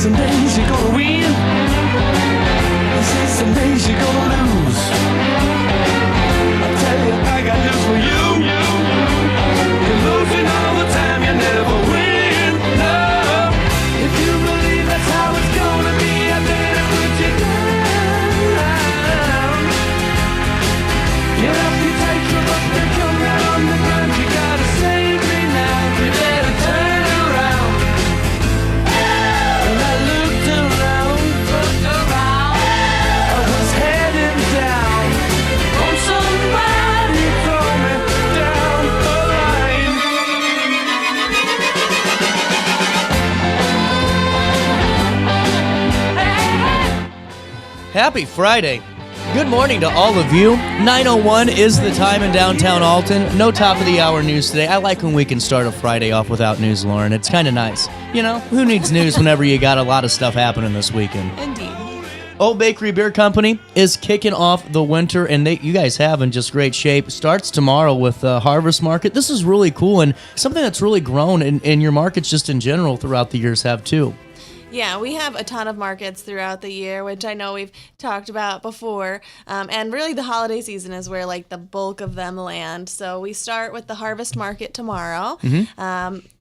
some days you're gonna win. You say some days you're gonna lose. I tell you, I got news for you. You're losing all the time, you never win. No, if you believe that's how it's gonna be, I better put you down. Get up, you take your up and come down on the ground. You gotta save me now. You better turn around. And I looked around. I was heading down. Oh, somebody throw me down the line. Happy Friday. Good morning to all of you. 9:01 is the time in downtown Alton. No top of the hour news today. I like when we can start a Friday off without news, Lauren. It's kind of nice. You know, who needs news whenever you got a lot of stuff happening this weekend? Indeed. Old Bakery Beer Company is kicking off the winter, and you guys have in just great shape. Starts tomorrow with the Harvest Market. This is really cool, and something that's really grown in your markets just in general throughout the years have too. Yeah, we have a ton of markets throughout the year, which I know we've talked about before. And really the holiday season is where like the bulk of them land. So we start with the Harvest Market tomorrow.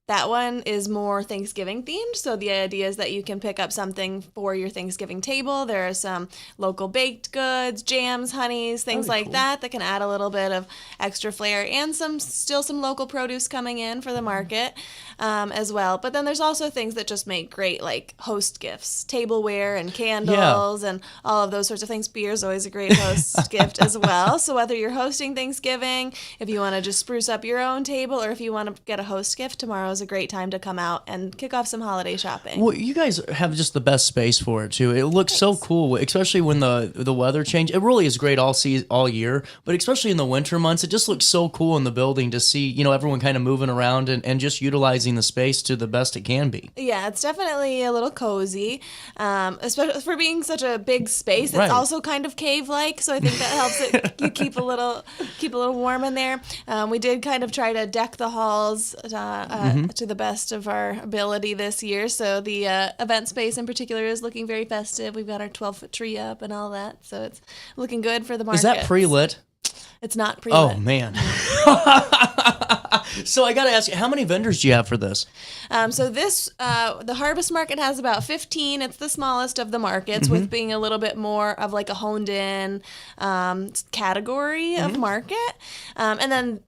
That one is more Thanksgiving themed. So the idea is that you can pick up something for your Thanksgiving table. There are some local baked goods, jams, honeys, things like that can add a little bit of extra flair, and still some local produce coming in for the market as well. But then there's also things that just make great like host gifts, tableware and candles and all of those sorts of things. Beer is always a great host gift as well. So whether you're hosting Thanksgiving, if you want to just spruce up your own table, or if you want to get a host gift, tomorrow is a great time to come out and kick off some holiday shopping. Well, you guys have just the best space for it too. It looks so cool, especially when the weather changes. It really is great all year, but especially in the winter months, it just looks so cool in the building to see, everyone kind of moving around and just utilizing the space to the best it can be. Yeah, it's definitely a little cozy, especially for being such a big space. It's Right. also kind of cave-like, so I think that helps it you keep a little warm in there. We did kind of try to deck the halls to the best of our ability this year. So the event space in particular is looking very festive. We've got our 12-foot tree up and all that, so it's looking good for the market. Is that pre-lit? It's not pre-lit. Oh, man. So I got to ask you, how many vendors do you have for this? So this, the Harvest Market has about 15. It's the smallest of the markets, with being a little bit more of like a honed-in category of market. And then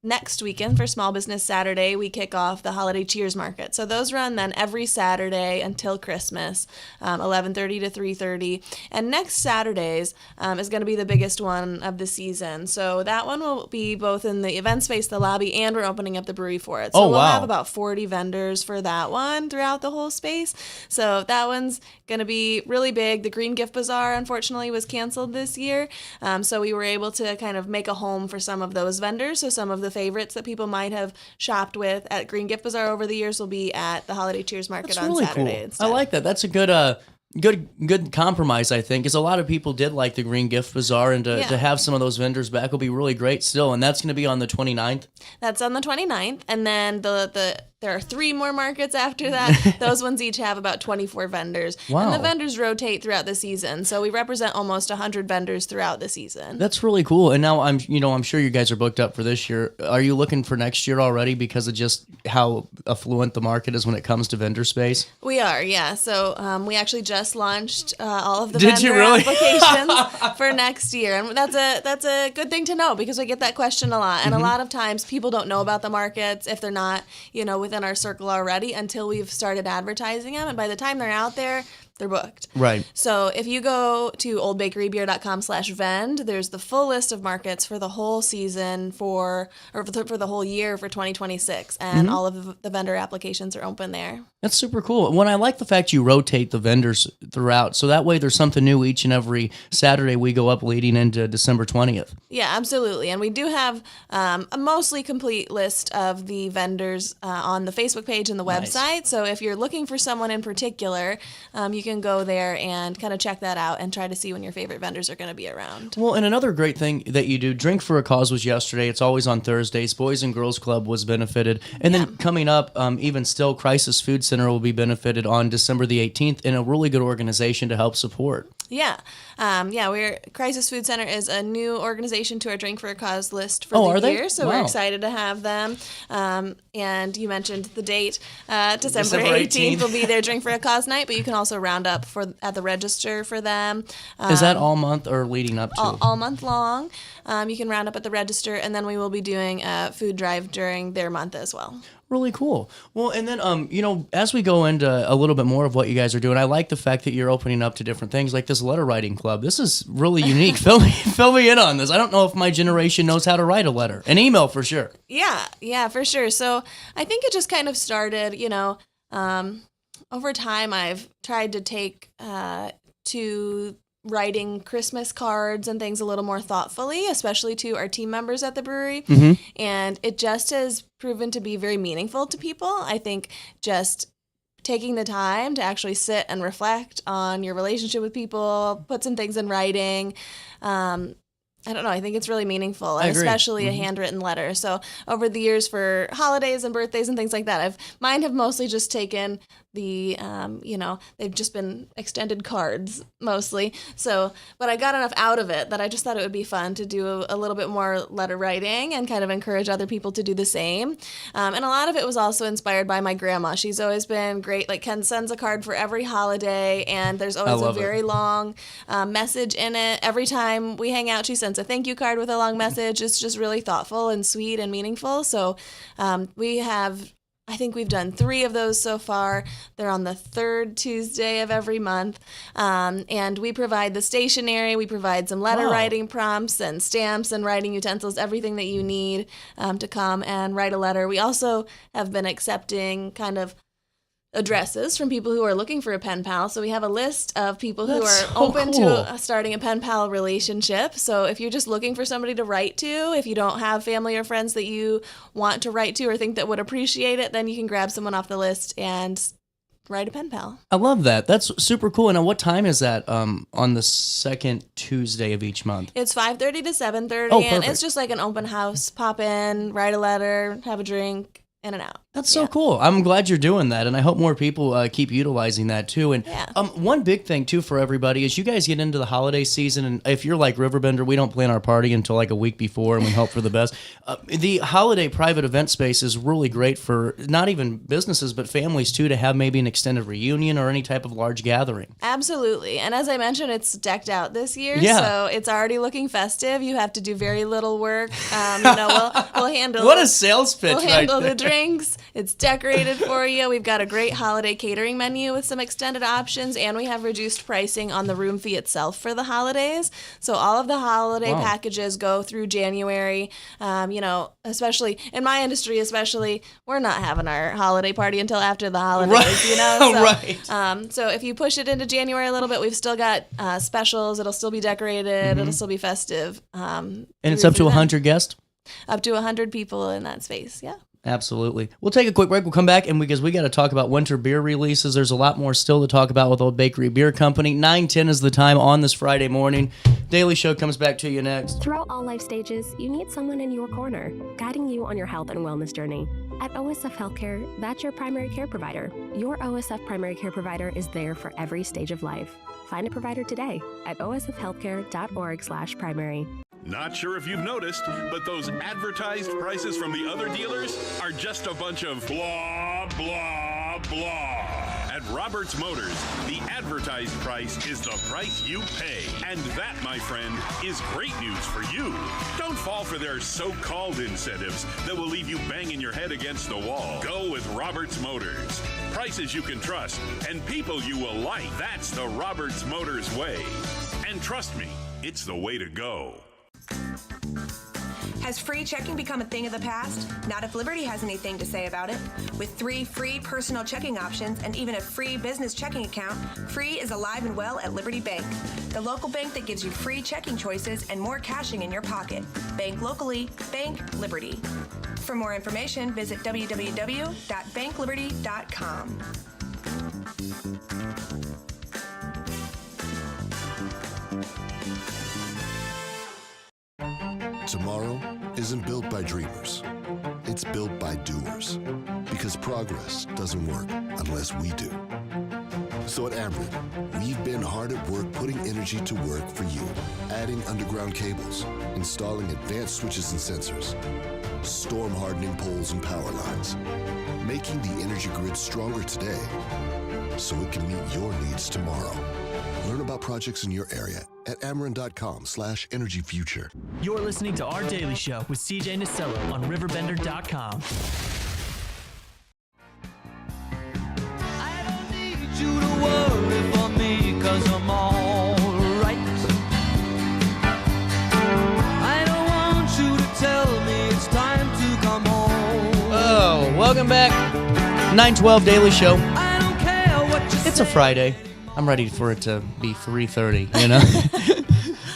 next weekend for Small Business Saturday, we kick off the Holiday Cheers Market. So those run then every Saturday until Christmas, 11:30 to 3:30. And next Saturdays is going to be the biggest one of the season. So that one will be both in the event space, the lobby, and we're opening up the brewery for it. So we'll have about 40 vendors for that one throughout the whole space. So that one's going to be really big. The Green Gift Bazaar, unfortunately, was canceled this year. So we were able to kind of make a home for some of those vendors. So some of the favorites that people might have shopped with at Green Gift Bazaar over the years will be at the Holiday Cheers Market That's on really Saturday cool. instead. I like that. That's a good compromise, I think, because a lot of people did like the Green Gift Bazaar, and to have some of those vendors back will be really great still, and that's going to be on the 29th. That's on the 29th, and then there are 3 more markets after that. Those ones each have about 24 vendors. Wow. And the vendors rotate throughout the season, so we represent almost 100 vendors throughout the season. That's really cool. And now I'm sure you guys are booked up for this year. Are you looking for next year already because of just how affluent the market is when it comes to vendor space? We are, yeah. So we actually just launched all of the Did you vendor really? applications for next year, and that's a good thing to know because we get that question a lot. And a lot of times people don't know about the markets if they're not within our circle already until we've started advertising them, and by the time they're out there, they're booked. Right. So if you go to oldbakerybeer.com/vend, there's the full list of markets for the whole season for the whole year for 2026, and all of the vendor applications are open there. That's super cool. When I like the fact you rotate the vendors throughout, so that way there's something new each and every Saturday we go up leading into December 20th. Yeah, absolutely. And we do have a mostly complete list of the vendors on the Facebook page and the website. So if you're looking for someone in particular, you can go there and kind of check that out and try to see when your favorite vendors are going to be around. Well, and another great thing that you do, Drink for a Cause was yesterday. It's always on Thursdays. Boys and Girls Club was benefited. And then coming up, even still, Crisis Food Center will be benefited on December the 18th in a really good organization to help support. Yeah. Crisis Food Center is a new organization to our Drink for a Cause list for are the they? year, so Wow. we're excited to have them. And you mentioned the date, December December 18th will be their Drink for a Cause night, but you can also round up at the register for them. Is that all month or leading up to? All month long. You can round up at the register, and then we will be doing a food drive during their month as well. Really cool. Well, and then, as we go into a little bit more of what you guys are doing, I like the fact that you're opening up to different things like this letter writing club. This is really unique. Fill me in on this. I don't know if my generation knows how to write a letter. An email for sure. Yeah, for sure. So I think it just kind of started, over time I've tried to take to writing Christmas cards and things a little more thoughtfully, especially to our team members at the brewery. Mm-hmm. And it just has proven to be very meaningful to people. I think just taking the time to actually sit and reflect on your relationship with people, put some things in writing. I don't know. I think it's really meaningful, and especially a handwritten letter. So over the years for holidays and birthdays and things like that, mine have mostly just taken the, they've just been extended cards mostly. So, but I got enough out of it that I just thought it would be fun to do a little bit more letter writing and kind of encourage other people to do the same. And a lot of it was also inspired by my grandma. She's always been great. Like Ken sends a card for every holiday, and there's always a very long message in it. Every time we hang out, she sends a thank you card with a long message. It's just really thoughtful and sweet and meaningful. So I think we've done 3 of those so far. They're on the 3rd Tuesday of every month. And we provide the stationery. We provide some letter writing prompts and stamps and writing utensils, everything that you need to come and write a letter. We also have been accepting kind of addresses from people who are looking for a pen pal. So we have a list of people who are open to starting a pen pal relationship. So if you're just looking for somebody to write to, if you don't have family or friends that you want to write to or think that would appreciate it, then you can grab someone off the list and write a pen pal. I love that. That's super cool. And what time is that on the 2nd Tuesday of each month? It's 5:30 to 7:30, Oh, and perfect. it's just like an open house. Pop in, write a letter, have a drink, in and out. That's so cool. I'm glad you're doing that, and I hope more people keep utilizing that too. And one big thing too for everybody is you guys get into the holiday season, and if you're like Riverbender, we don't plan our party until like a week before, and we hope for the best. The holiday private event space is really great for not even businesses but families too, to have maybe an extended reunion or any type of large gathering. Absolutely. And as I mentioned, it's decked out this year, so it's already looking festive. You have to do very little work. We'll handle what a sales pitch! We'll handle the drinks. It's decorated for you. We've got a great holiday catering menu with some extended options, and we have reduced pricing on the room fee itself for the holidays. So all of the holiday packages go through January. Especially in my industry, we're not having our holiday party until after the holidays. So if you push it into January a little bit, we've still got specials. It'll still be decorated. It'll still be festive. And it's up to 100 guests? Up to 100 people in that space, yeah. Absolutely. We'll take a quick break. We'll come back, and because we got to talk about winter beer releases. There's a lot more still to talk about with Old Bakery Beer Company. 9:10 is the time on this Friday morning. Daily Show comes back to you next. Throughout all life stages, you need someone in your corner, guiding you on your health and wellness journey. At OSF Healthcare, that's your primary care provider. Your OSF primary care provider is there for every stage of life. Find a provider today at osfhealthcare.org/primary. Not sure if you've noticed, but those advertised prices from the other dealers are just a bunch of blah, blah, blah. At Roberts Motors, the advertised price is the price you pay. And that, my friend, is great news for you. Don't fall for their so-called incentives that will leave you banging your head against the wall. Go with Roberts Motors. Prices you can trust and people you will like. That's the Roberts Motors way. And trust me, it's the way to go. Has free checking become a thing of the past? Not if Liberty has anything to say about it. With 3 free personal checking options and even a free business checking account, free is alive and well at Liberty Bank, the local bank that gives you free checking choices and more cashing in your pocket. Bank locally, bank Liberty. For more information, visit www.bankliberty.com. Tomorrow isn't built by dreamers. It's built by doers. Because progress doesn't work unless we do. So at Ameren, we've been hard at work putting energy to work for you. Adding underground cables, installing advanced switches and sensors, storm hardening poles and power lines, making the energy grid stronger today so it can meet your needs tomorrow. Learn about projects in your area at Ameren.com/energyfuture. You're listening to Our Daily Show with CJ Nasello on RiverBender.com. I don't need you to worry for me, 'cause I'm all right. I don't want you to tell me it's time to come home. Oh, welcome back. 912 Daily Show. I don't care what you It's a Friday. I'm ready for it to be 3:30, you know?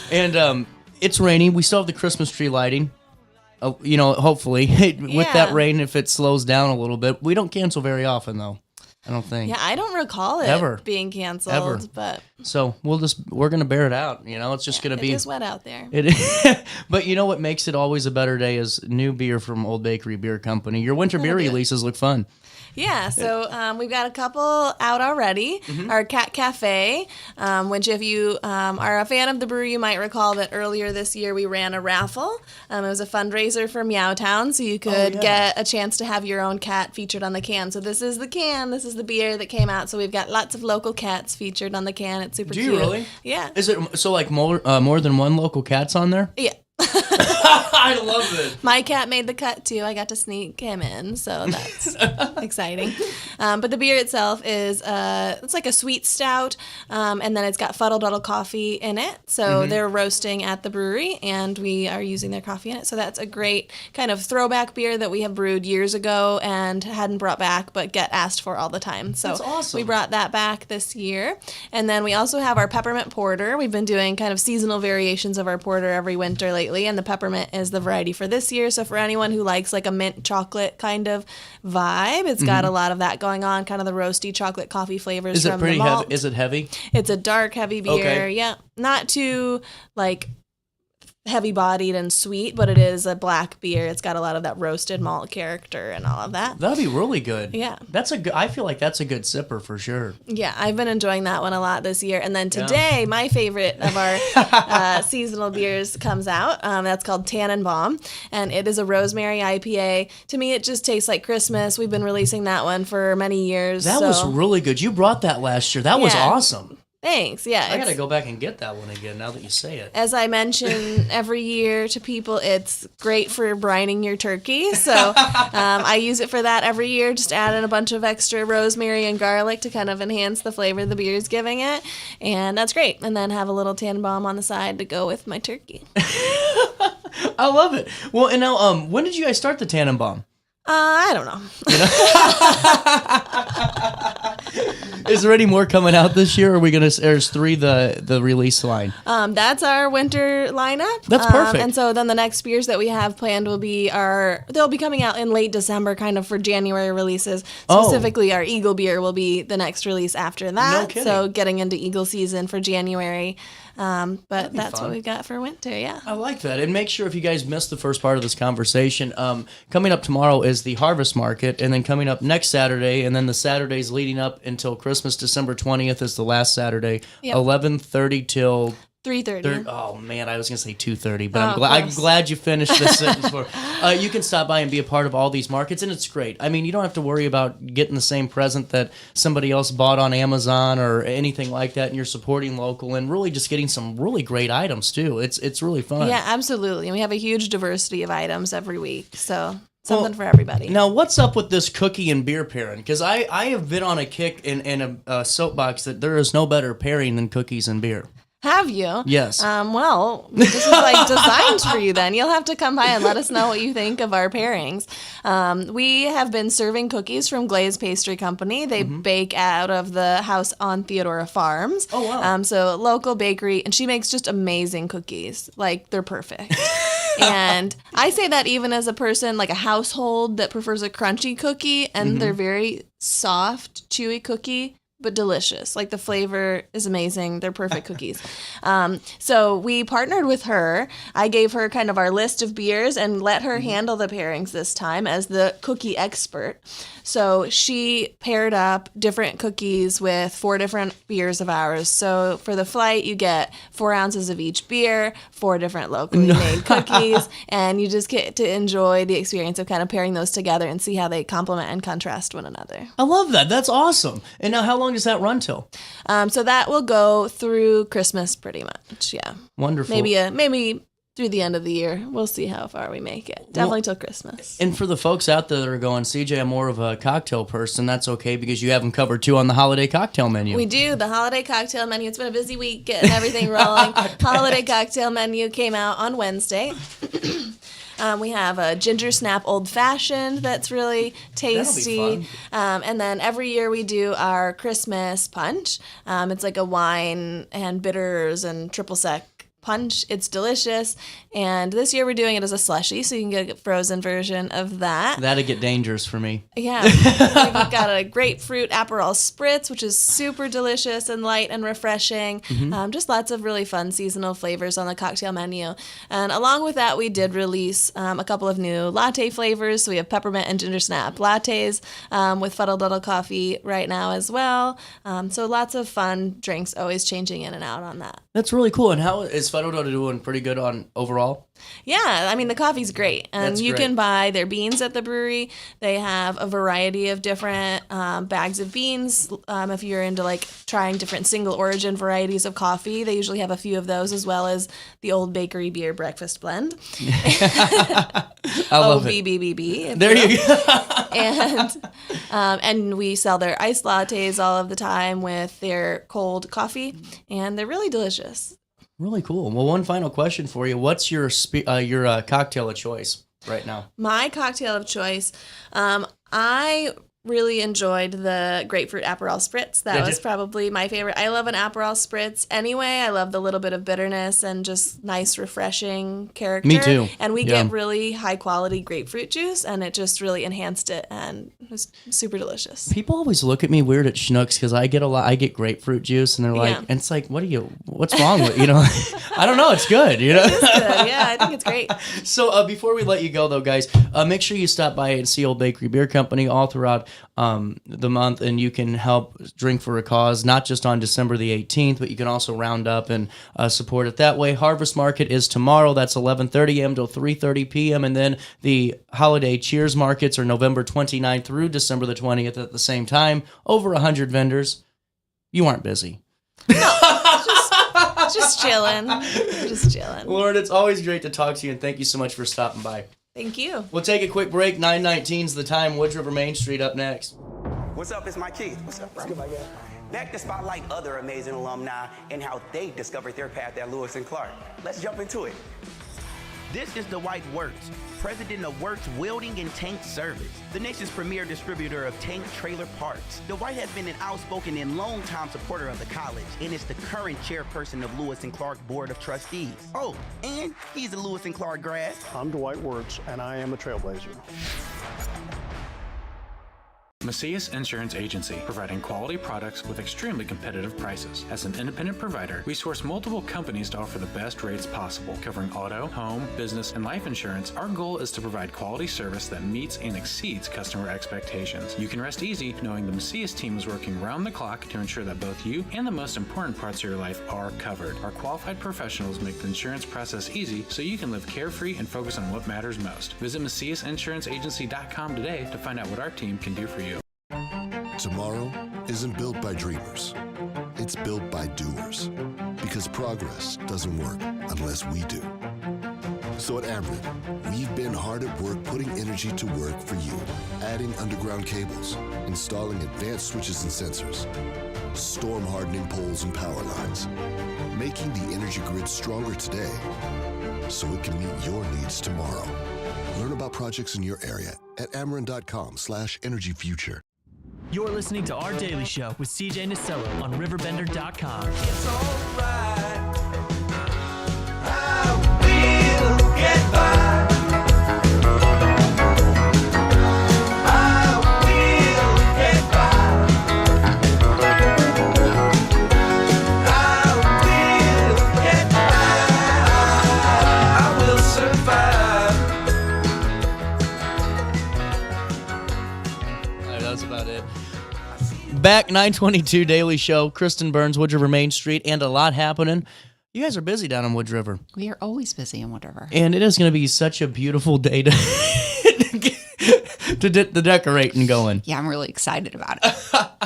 And it's raining. We still have the Christmas tree lighting. You know, hopefully. With that rain, if it slows down a little bit. We don't cancel very often, though. I don't think. Yeah, I don't recall it Ever. being canceled. Ever. But So we're going to bear it out. You know, it's just going to it be. is wet out there. It is. But you know what makes it always a better day is new beer from Old Bakery Beer Company. Your winter beer releases look fun. Yeah, so we've got a couple out already. Our Cat Cafe, which if you are a fan of the brewery, you might recall that earlier this year we ran a raffle. It was a fundraiser for Meowtown, so you could get a chance to have your own cat featured on the can. So this is the can. This is the beer that came out. So we've got lots of local cats featured on the can. It's super cute. Do you really? Yeah. Is it so like more than one local cat's on there? Yeah. I love it. My cat made the cut too. I got to sneak him in, so that's exciting. But the beer itself is it's like a sweet stout, and then it's got Fuddle Duddle coffee in it. So they're roasting at the brewery, and we are using their coffee in it. So that's a great kind of throwback beer that we have brewed years ago and hadn't brought back, but get asked for all the time. So that's awesome. We brought that back this year, and then we also have our peppermint porter. We've been doing kind of seasonal variations of our porter every winter lately, and the peppermint is the variety for this year. So for anyone who likes like a mint chocolate kind of vibe, it's got a lot of that going on, kind of the roasty chocolate coffee flavors. Is it from pretty the malt. heavy? Is it heavy? It's a dark, heavy beer. Okay. Yeah, not too like heavy bodied and sweet, but it is a black beer. It's got a lot of that roasted malt character and all of that. That'd be really good. Yeah. That's a good. I feel like that's a good sipper for sure. Yeah, I've been enjoying that one a lot this year. And then today, my favorite of our seasonal beers comes out. That's called Tannenbaum, and it is a rosemary IPA. To me, it just tastes like Christmas. We've been releasing that one for many years. That was really good. You brought that last year. That was Yeah. awesome. Thanks. Yeah, I gotta go back and get that one again now that you say it. As I mention every year to people, it's great for brining your turkey. So I use it for that every year. Just add in a bunch of extra rosemary and garlic to kind of enhance the flavor the beer is giving it. And that's great. And then have a little Tannenbaum on the side to go with my turkey. I love it. Well, and now, when did you guys start the Tannenbaum? I don't know. Is there any more coming out this year? Or are we gonna? There's 3 the release line. That's our winter lineup. That's perfect. And so then the next beers that we have planned will be they'll be coming out in late December, kind of for January releases. Specifically, our Eagle beer will be the next release after that. No kidding. So getting into Eagle season for January. But that's fun. what we've got for winter. Yeah. I like that. And make sure if you guys missed the first part of this conversation, coming up tomorrow is the Harvest Market, and then coming up next Saturday, and then the Saturdays leading up until Christmas, December 20th is the last Saturday, Yep. 11:30 till 3:30. Oh man, I was gonna say 2:30, but Oh, I'm close. glad you finished this sentence for. You can stop by and be a part of all these markets, and it's great. I mean, you don't have to worry about getting the same present that somebody else bought on Amazon or anything like that, and you're supporting local and really just getting some really great items too. It's really fun. Yeah, absolutely. And we have a huge diversity of items every week. So something for everybody. Now, what's up with this cookie and beer pairing? Because I have been on a kick in a soapbox that there is no better pairing than cookies and beer. Have you? Yes. Well, this is like designed for you then. You'll have to come by and let us know what you think of our pairings. We have been serving cookies from Glaze Pastry Company. They bake out of the house on Theodora Farms. Oh, wow. So local bakery, and she makes just amazing cookies. Like, they're perfect. And I say that even as a person, like a household that prefers a crunchy cookie, and they're very soft, chewy cookie. but delicious. Like the flavor is amazing. They're perfect cookies. So we partnered with her. I gave her kind of our list of beers and let her handle the pairings this time as the cookie expert. So she paired up different cookies with 4 different beers of ours. So for the flight, you get 4 ounces of each beer, 4 different locally made cookies, and you just get to enjoy the experience of kind of pairing those together and see how they complement and contrast one another. I love that. That's awesome. And now how long does that run till? So that will go through Christmas pretty much, yeah. Wonderful. Maybe through the end of the year. We'll see how far we make it. Definitely till Christmas. And for the folks out there that are going, CJ, I'm more of a cocktail person, that's okay because you have them covered too on the holiday cocktail menu. We do. The holiday cocktail menu. It's been a busy week getting everything rolling. Holiday cocktail menu came out on Wednesday. We have a ginger snap old fashioned that's really tasty. That'll be fun. And then every year we do our Christmas punch. It's like a wine and bitters and triple sec punch. It's delicious. And this year we're doing it as a slushie, so you can get a frozen version of that. That'd get dangerous for me. Yeah. We've got a grapefruit Aperol Spritz, which is super delicious and light and refreshing. Just lots of really fun seasonal flavors on the cocktail menu. And along with that, we did release a couple of new latte flavors. So we have peppermint and ginger snap lattes with Fuddle Duddle coffee right now as well. So lots of fun drinks, always changing in and out on that. That's really cool. And how is Fuddle Duddle doing pretty good on overall? Yeah, I mean, the coffee's great. And That's you great. can buy their beans at the brewery. They have a variety of different bags of beans. If you're into like trying different single origin varieties of coffee, they usually have a few of those, as well as the Old Bakery Beer Breakfast Blend. I love it. OBBBB. There you go. And we sell their iced lattes all of the time with their cold coffee, and they're really delicious. Really cool. Well, one final question for you. What's your cocktail of choice right now? My cocktail of choice, I really enjoyed the grapefruit Aperol Spritz. That was probably my favorite. I love an Aperol Spritz anyway. I love the little bit of bitterness and just nice, refreshing character. Me too. And we get really high quality grapefruit juice, and it just really enhanced it, and it was super delicious. People always look at me weird at Schnucks because I get grapefruit juice, and they're like, and it's like, what's wrong with, I don't know, it's good, It is good. Yeah, I think it's great. So before we let you go though, guys, make sure you stop by and see Old Bakery Beer Company all throughout the month, and you can help Drink for a Cause, not just on December the 18th, but you can also round up and support it that way. Harvest Market is tomorrow. That's 11:30 a.m. till 3:30 p.m. And then the holiday cheers markets are November 29th through December the 20th at the same time. Over 100 vendors. You aren't busy. Just chilling. Just chilling. Lauren, it's always great to talk to you, and thank you so much for stopping by. Thank you. We'll take a quick break. 9:19's the time. Woods River Main Street up next. What's up? It's Mike Keith. What's up, bro? Back to spotlight other amazing alumni and how they discovered their path at Lewis and Clark. Let's jump into it. This is Dwight Wirtz, president of Wirtz Welding and Tank Service, the nation's premier distributor of tank trailer parts. Dwight has been an outspoken and long-time supporter of the college and is the current chairperson of Lewis and Clark Board of Trustees. Oh, and he's a Lewis and Clark grad. I'm Dwight Wirtz, and I am a trailblazer. Macias Insurance Agency, providing quality products with extremely competitive prices. As an independent provider, we source multiple companies to offer the best rates possible, covering auto, home, business, and life insurance. Our goal is to provide quality service that meets and exceeds customer expectations. You can rest easy knowing the Macias team is working round the clock to ensure that both you and the most important parts of your life are covered. Our qualified professionals make the insurance process easy so you can live carefree and focus on what matters most. Visit MaciasInsuranceAgency.com today to find out what our team can do for you. Tomorrow isn't built by dreamers. It's built by doers. Because progress doesn't work unless we do. So at Ameren, we've been hard at work putting energy to work for you. Adding underground cables, installing advanced switches and sensors, storm hardening poles and power lines, making the energy grid stronger today so it can meet your needs tomorrow. Learn about projects in your area at Ameren.com/energyfuture. You're listening to Our Daily Show with CJ Nasello on RiverBender.com. It's alright. I will get by. I will get by. Back 922 Daily Show. Kristen Burns, Wood River Main Street, and a lot happening. You guys are busy down in Wood River. We are always busy in Wood River. And it is going to be such a beautiful day to get the decorating going. Yeah, I'm really excited about it.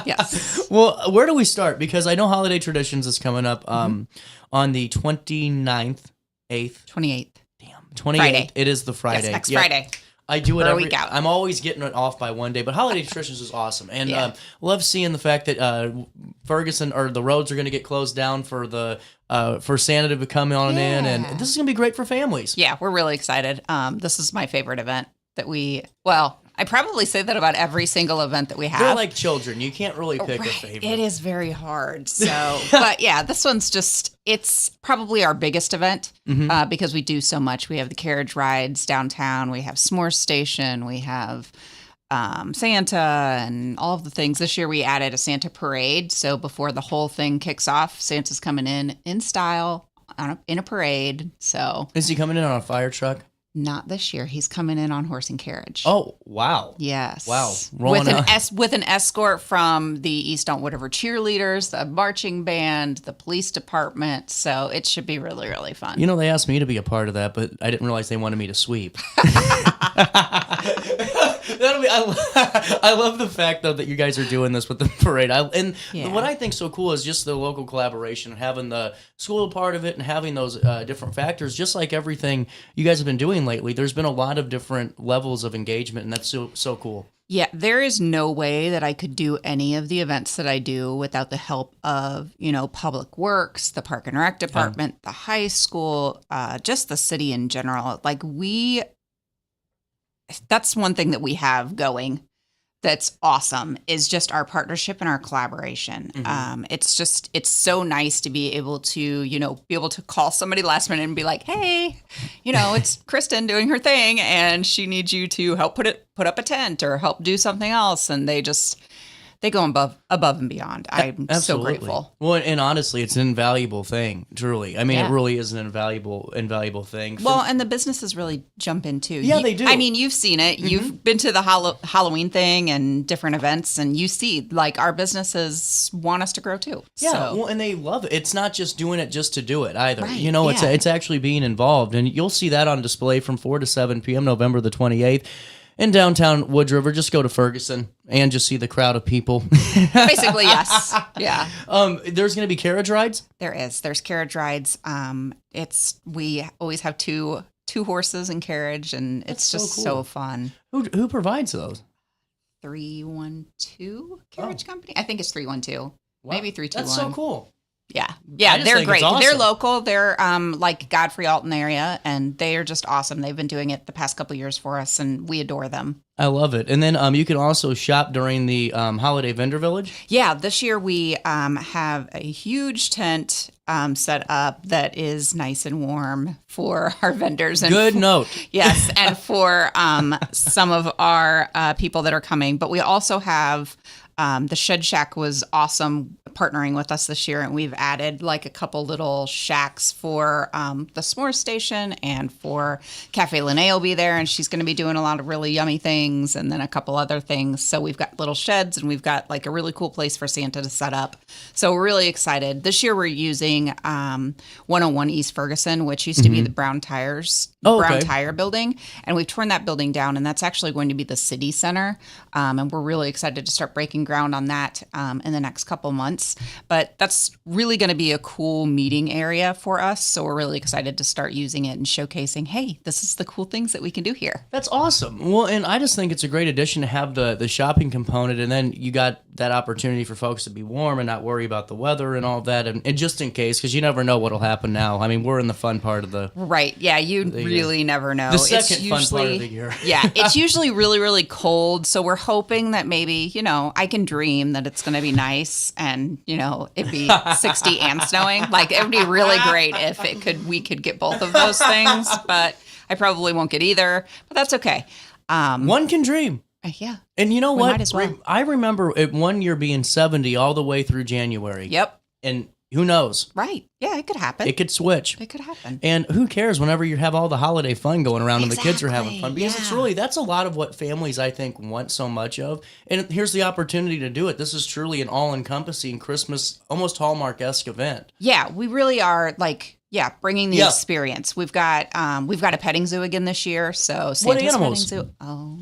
Yes. Well, where do we start? Because I know Holiday Traditions is coming up on the 29th, 8th. 28th. Damn, 28th. Friday. It is the Friday. Yes, next Friday. I do it For a every week out. I'm always getting it off by one day, but Holiday Traditions is awesome. And love seeing the fact that Ferguson, or the roads are going to get closed down for the for Santa to come on in, and this is going to be great for families. Yeah, we're really excited. This is my favorite event that I probably say that about every single event that we have. They're like children. You can't really pick a favorite. It is very hard. So, but yeah, this one's it's probably our biggest event because we do so much. We have the carriage rides downtown. We have S'more Station. We have Santa and all of the things. This year we added a Santa parade. So before the whole thing kicks off, Santa's coming in style in a parade. So is he coming in on a fire truck? Not this year. He's coming in on horse and carriage. Oh, wow. Yes. Wow. With an escort from the East Wood River cheerleaders, the marching band, the police department. So it should be really, really fun. You know, they asked me to be a part of that, but I didn't realize they wanted me to sweep. I love the fact, though, that you guys are doing this with the parade. What I think so cool is just the local collaboration, having the school part of it and having those different factors, just like everything you guys have been doing lately. There's been a lot of different levels of engagement, and that's so cool. Yeah, there is no way that I could do any of the events that I do without the help of, Public Works, the Park and Rec Department, the high school, just the city in general. That's one thing that we have going that's awesome is just our partnership and our collaboration. It's so nice to be able to call somebody last minute and be like, hey, it's Kristen doing her thing and she needs you to help put up a tent or help do something else. And they go above and beyond. I'm so grateful. Well, and honestly, it's an invaluable thing, truly. I mean, it really is an invaluable thing. Well, and the businesses really jump in too. Yeah, they do. I mean, you've seen it. You've been to the Halloween thing and different events, and you see, our businesses want us to grow too. Yeah, well, and they love it. It's not just doing it just to do it either. Right, It's actually being involved, and you'll see that on display from 4 to 7 p.m. November the 28th. In downtown Wood River, just go to Ferguson and just see the crowd of people. Basically, yes. Yeah. There's going to be carriage rides? There is. There's carriage rides. We always have two horses and carriage, and it's just so fun. Who provides those? 312 Carriage Company. I think it's 312. Wow. Maybe 321. That's so cool. Yeah, they're great. Awesome. They're local. They're Godfrey, Alton area, and they are just awesome. They've been doing it the past couple of years for us, and we adore them. I love it. And then you can also shop during the Holiday Vendor Village. Yeah, this year we have a huge tent set up that is nice and warm for our vendors. And Good note. Yes, and for some of our people that are coming. But we also have the Shed Shack was awesome partnering with us this year, and we've added a couple little shacks for the S'more Station, and for Cafe Lene will be there, and she's going to be doing a lot of really yummy things, and then a couple other things. So we've got little sheds, and we've got a really cool place for Santa to set up. So we're really excited. This year we're using 101 East Ferguson, which used to be the Brown Tire building, and we've torn that building down, and that's actually going to be the city center, and we're really excited to start breaking ground on that in the next couple months. But that's really going to be a cool meeting area for us. So we're really excited to start using it and showcasing, hey, this is the cool things that we can do here. That's awesome. Well, and I just think it's a great addition to have the shopping component, and then you got that opportunity for folks to be warm and not worry about the weather and all that, and just in case, because you never know what'll happen now. I mean, we're in the fun part of the right. Yeah, you really never know. The second fun part of the year. Yeah, it's usually really, really cold. So we're hoping that maybe, I can dream that it's going to be nice and, it'd be 60 and snowing. It would be really great if we could get both of those things, but I probably won't get either, but that's okay. One can dream. Yeah. And you know what? Might as well. I remember it one year being 70 all the way through January. Yep. And Who knows? Right. Yeah, it could happen. It could switch. It could happen. And who cares whenever you have all the holiday fun going around and the kids are having fun? Because it's really, that's a lot of what families, I think, want so much of. And here's the opportunity to do it. This is truly an all-encompassing Christmas, almost Hallmark-esque event. Yeah, we really are bringing the experience. We've got a petting zoo again this year. So Santa's what animals? Petting zoo. Oh,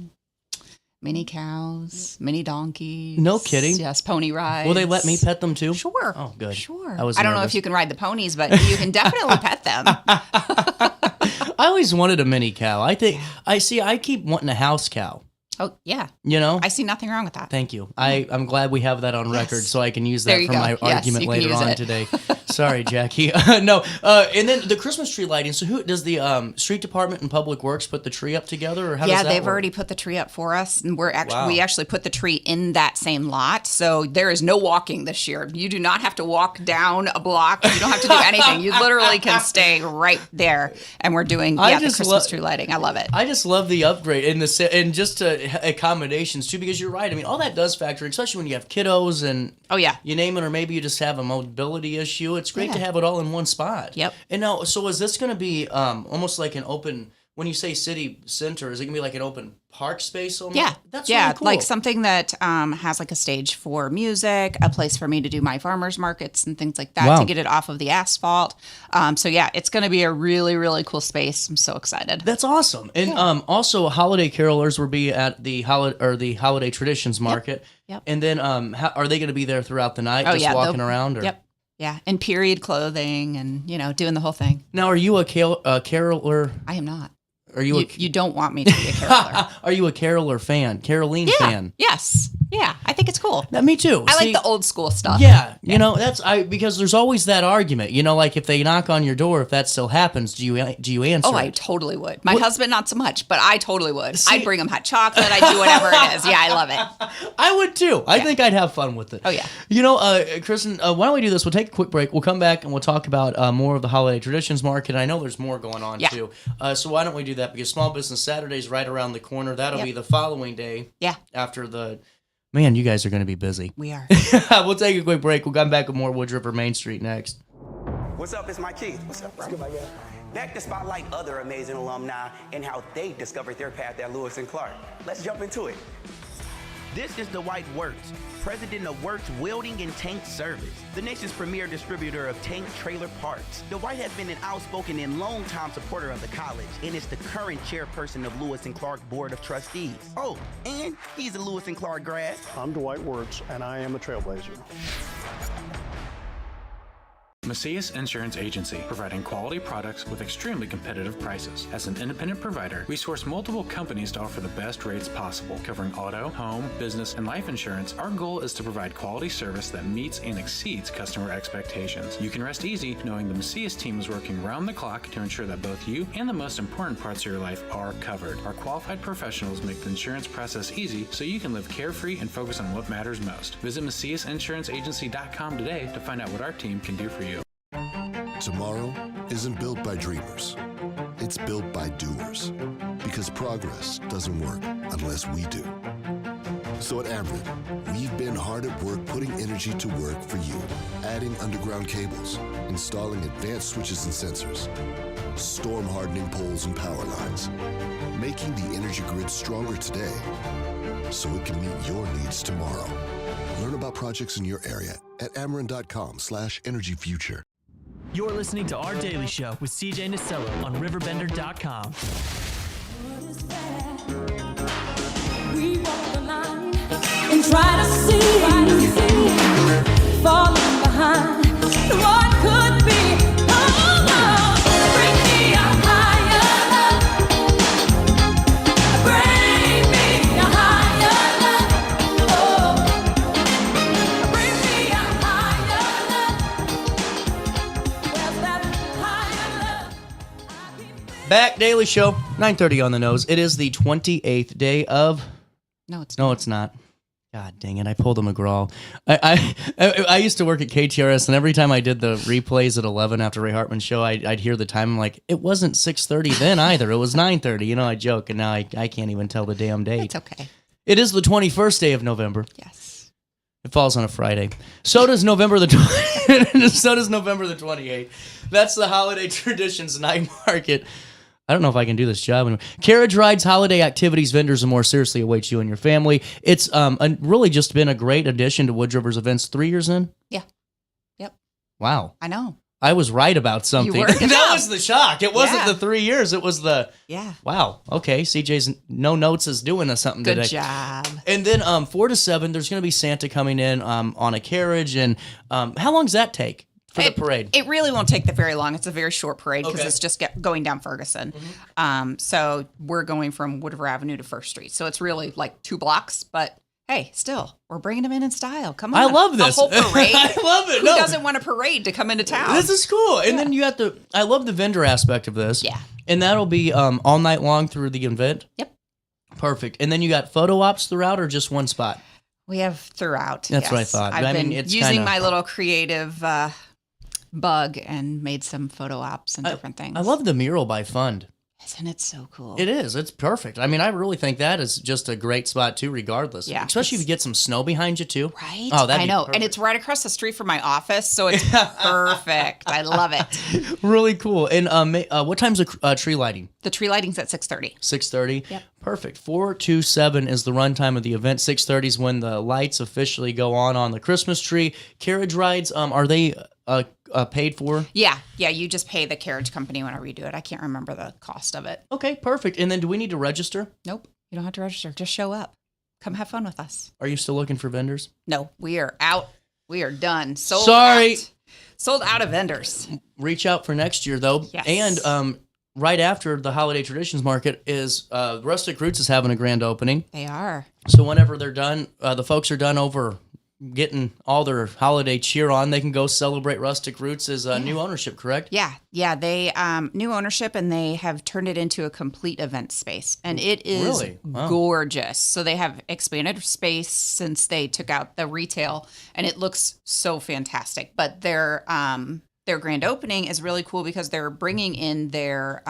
mini cows, mini donkeys. No kidding. Yes, pony rides. Will they let me pet them too? Sure. Oh, good. Sure. I don't know nervous. if you can ride the ponies, but you can definitely pet them. I always wanted a mini cow. I keep wanting a house cow. Oh, yeah. You know? I see nothing wrong with that. Thank you. I'm glad we have that on record so I can use There that you for go. my Yes, argument you can later use on it. today. Sorry, Jackie. No. And then the Christmas tree lighting. So who does the street department and public works put the tree up together, or how does that they've work? already put the tree up for us, and Wow. we actually put the tree in that same lot. So there is no walking this year. You do not have to walk down a block. You don't have to do anything. You literally can stay right there. And we're doing the Christmas tree lighting. I love it. I just love the upgrade and just accommodations too, because you're right. I mean, all that does factor, especially when you have kiddos and you name it, or maybe you just have a mobility issue. It's great to have it all in one spot. Yep. And now, so is this going to be almost like an open? When you say city center, is it gonna be like an open park space? Almost? Yeah, that's really cool. Like something that has like a stage for music, a place for me to do my farmers markets and things like that to get it off of the asphalt. So yeah, it's going to be a really, really cool space. I'm so excited. That's awesome. And also, holiday carolers will be at the holiday traditions market. Yep. And then, are they going to be there throughout the night, walking around? Or? Yep. Yeah, in period clothing and doing the whole thing. Now, are you a caroler? I am not. Are you? You don't want me to be a caroler. Are you a caroler fan? Caroline fan? Yes. Yeah, I think it's cool. Me too. I like the old school stuff. Yeah, you know because there's always that argument. Like if they knock on your door, if that still happens, do you answer? Oh, I totally would. My husband not so much, but I totally would. I'd bring him hot chocolate. I'd do whatever it is. Yeah, I love it. I would too. I think I'd have fun with it. Oh yeah. Kristen, why don't we do this? We'll take a quick break. We'll come back and we'll talk about more of the holiday traditions market. I know there's more going on too. So why don't we do that? Because Small Business Saturday's right around the corner. That'll be the following day. Yeah. After the. Man, you guys are going to be busy. We are. We'll take a quick break. We'll come back with more Woods River Main Street next. What's up? It's my Keith. What's up, bro? Back to spotlight other amazing alumni and how they discovered their path at Lewis and Clark. Let's jump into it. This is Dwight Wirtz, president of Wirtz Welding and Tank Service, the nation's premier distributor of tank trailer parts. Dwight has been an outspoken and long-time supporter of the college and is the current chairperson of Lewis and Clark Board of Trustees. Oh, and he's a Lewis and Clark grad. I'm Dwight Wirtz, and I am a trailblazer. Macias Insurance Agency, providing quality products with extremely competitive prices. As an independent provider, we source multiple companies to offer the best rates possible, covering auto, home, business, and life insurance. Our goal is to provide quality service that meets and exceeds customer expectations. You can rest easy knowing the Macias team is working round the clock to ensure that both you and the most important parts of your life are covered. Our qualified professionals make the insurance process easy so you can live carefree and focus on what matters most. Visit MaciasInsuranceAgency.com today to find out what our team can do for you. Tomorrow isn't built by dreamers. It's built by doers. Because progress doesn't work unless we do. So at Ameren, we've been hard at work putting energy to work for you. Adding underground cables, installing advanced switches and sensors, storm hardening poles and power lines, making the energy grid stronger today so it can meet your needs tomorrow. Learn about projects in your area at Ameren.com/energyfuture. You're listening to Our Daily Show with CJ Nasello on RiverBender.com. We walk the line and try to see, falling behind what could be. Oh, no. Bring me a higher love. Bring me a higher love. Oh, bring me a higher love. Where's that higher love? Back, Daily Show, 9:30 on the nose. It is the 28th day of... No, it's No, it's not. God dang it, I pulled a McGraw. I used to work at KTRS, and every time I did the replays at 11 after Ray Hartman's show, I'd hear the time. I'm like, it wasn't 6:30 then either. It was 9:30. You know, I joke, and now I can't even tell the damn date. It's okay. It is the 21st day of November. Yes. It falls on a Friday. So does November the 28th. That's the Holiday Traditions Night Market. I don't know if I can do this job anymore. Carriage rides, holiday activities, vendors, and more seriously awaits you and your family. It's really just been a great addition to Wood River's events. 3 years in? Yeah. Yep. Wow. I know. I was right about something. You were. Good That job. was the shock. It wasn't Yeah. the 3 years. It was the... Yeah. Wow. Okay. CJ's no notes is doing us something Good today. job. And then 4 to 7, there's going to be Santa coming in on a carriage. And how long does that take for the parade? It really won't take that very long. It's a very short parade because Okay. it's just going down Ferguson. So we're going from Wood River Avenue to First Street. So it's really like 2 blocks, but hey, still, we're bringing them in style. Come on. I love this. A whole parade. I love it. Who doesn't want a parade to come into town? This is cool. And then you got I love the vendor aspect of this. Yeah. And that'll be all night long through the event? Yep. Perfect. And then you got photo ops throughout or just one spot? We have throughout. That's what I yes. thought. I've I mean, been it's using kinda- my little creative bug and made some photo ops and different things. I love the mural by Fund. Isn't it so cool? It is. It's perfect. I mean, I really think that is just a great spot too, regardless. Yeah, Especially if you get some snow behind you too. Right? Oh, that'd I be know. perfect. And it's right across the street from my office, so it's perfect. I love it. Really cool. And what time's the tree lighting? The tree lighting's at 6:30. 6:30. Yep. Perfect. 4 to 7 is the runtime of the event. 6:30 is when the lights officially go on the Christmas tree. Carriage rides, are they paid for? Yeah. You just pay the carriage company whenever you do it. I can't remember the cost of it. Okay, perfect. And then do we need to register? Nope. You don't have to register. Just show up. Come have fun with us. Are you still looking for vendors? No, we are out. We are done. Sorry. Sold out of vendors. Reach out for next year though. Yes. And right after the Holiday Traditions Market is Rustic Roots is having a grand opening. They are. So whenever they're done, the folks are done over getting all their holiday cheer on, they can go celebrate Rustic Roots as new ownership, correct? Yeah. They new ownership, and they have turned it into a complete event space, and it is Really? Wow. gorgeous. So they have expanded space since they took out the retail, and it looks so fantastic. But their grand opening is really cool because they're bringing in their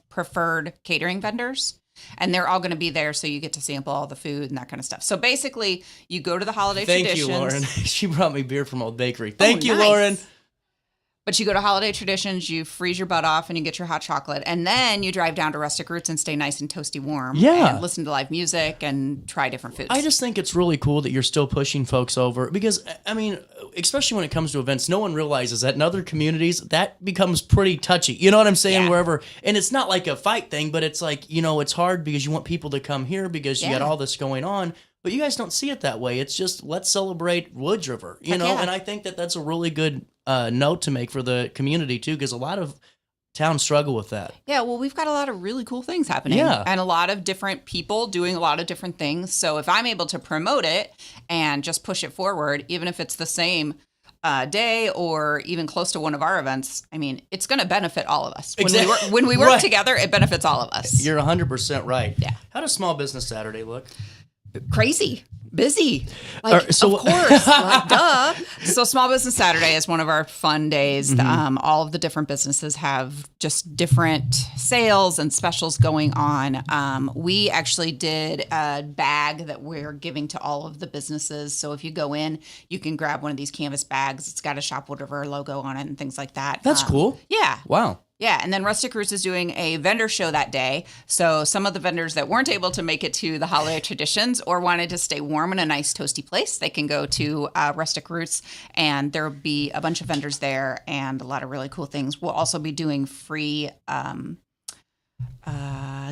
preferred catering vendors. And they're all going to be there, so you get to sample all the food and that kind of stuff. So basically, you go to the Holiday Traditions. Thank you, Lauren. She brought me beer from Old Bakery. Thank you, nice. Lauren. But you go to Holiday Traditions, you freeze your butt off, and you get your hot chocolate. And then you drive down to Rustic Roots and stay nice and toasty warm. Yeah. And listen to live music and try different foods. I just think it's really cool that you're still pushing folks over because, I mean, especially when it comes to events, no one realizes that in other communities, that becomes pretty touchy. You know what I'm saying? Yeah. Wherever, and it's not like a fight thing, but it's like, it's hard because you want people to come here because you got all this going on. But you guys don't see it that way. It's just, let's celebrate Woods River, you know? yeah. And I think that that's a really good note to make for the community, too, because a lot of towns struggle with that. Yeah, well, we've got a lot of really cool things happening. Yeah. And a lot of different people doing a lot of different things. So if I'm able to promote it and just push it forward, even if it's the same day or even close to one of our events, I mean, it's going to benefit all of us. When we work Right. together, it benefits all of us. You're 100% right. Yeah. How does Small Business Saturday look? Crazy, busy, like so- of course, like, duh. So Small Business Saturday is one of our fun days. All of the different businesses have just different sales and specials going on. We actually did a bag that we're giving to all of the businesses. So if you go in, you can grab one of these canvas bags. It's got a Shop Wood River logo on it and things like that. That's cool. Yeah. Wow. Yeah, and then Rustic Roots is doing a vendor show that day. So some of the vendors that weren't able to make it to the Holiday Traditions or wanted to stay warm in a nice toasty place, they can go to Rustic Roots, and there will be a bunch of vendors there and a lot of really cool things. We'll also be doing free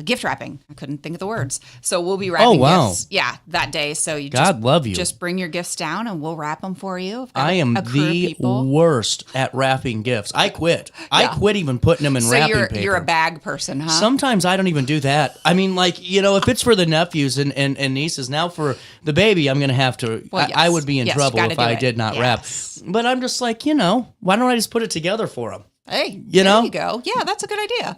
gift wrapping. I couldn't think of the words. So we'll be wrapping gifts. Yeah, that day. So you love you. Just bring your gifts down and we'll wrap them for you. I am the worst at wrapping gifts. I quit. I quit even putting them in wrapping paper. You're a bag person, huh? Sometimes I don't even do that. I mean, like, if it's for the nephews and nieces, now for the baby, I'm going to have to, Well, yes. I would be in Yes, trouble you gotta if do I it. did not Yes. wrap. But I'm just like, why don't I just put it together for them? Hey, You know? there you go. Yeah, that's a good idea.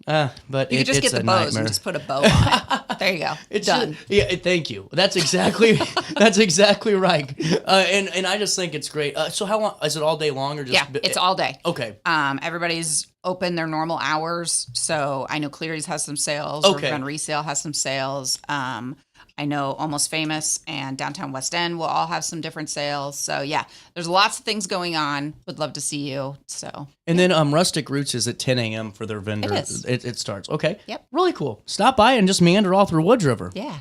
Yeah, but You could just it's get the a bows nightmare. and just put a bow on it. There you go. It's done. Thank you. That's exactly that's exactly right. And I just think it's great. So how long is it? All day long or just? Yeah, it's all day. Okay. Everybody's open their normal hours. So I know Cleary's has some sales. Okay. Riverbend Resale has some sales. I know Almost Famous and Downtown West End will all have some different sales. So yeah, there's lots of things going on. Would love to see you. So. And then Rustic Roots is at 10 a.m. for their vendor. It is. It starts. Okay. Yep. Really cool. Stop by and just meander all through Woods River. Yeah.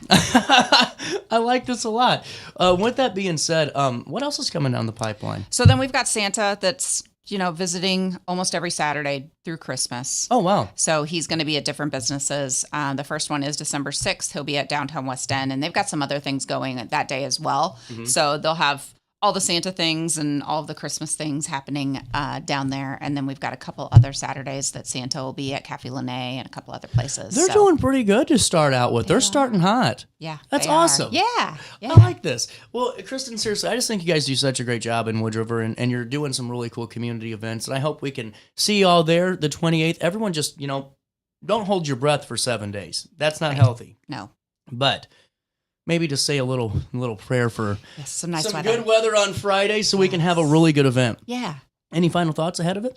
I like this a lot. With that being said, what else is coming down the pipeline? So then we've got Santa that's, visiting almost every Saturday through Christmas. Oh, wow. So he's going to be at different businesses. The first one is December 6th. He'll be at Downtown West End, and they've got some other things going that day as well. Mm-hmm. So they'll have all the Santa things and all of the Christmas things happening down there. And then we've got a couple other Saturdays that Santa will be at Cafe Lene and a couple other places. They're doing pretty good to start out with. They're starting hot. Yeah. That's awesome. Yeah. I like this. Well, Kristen, seriously, I just think you guys do such a great job in Wood River, and you're doing some really cool community events. And I hope we can see you all there the 28th. Everyone just, don't hold your breath for 7 days. That's not healthy. No. But maybe just say a little prayer for some nice weather. Good weather on Friday so we can have a really good event. Yeah. Any final thoughts ahead of it?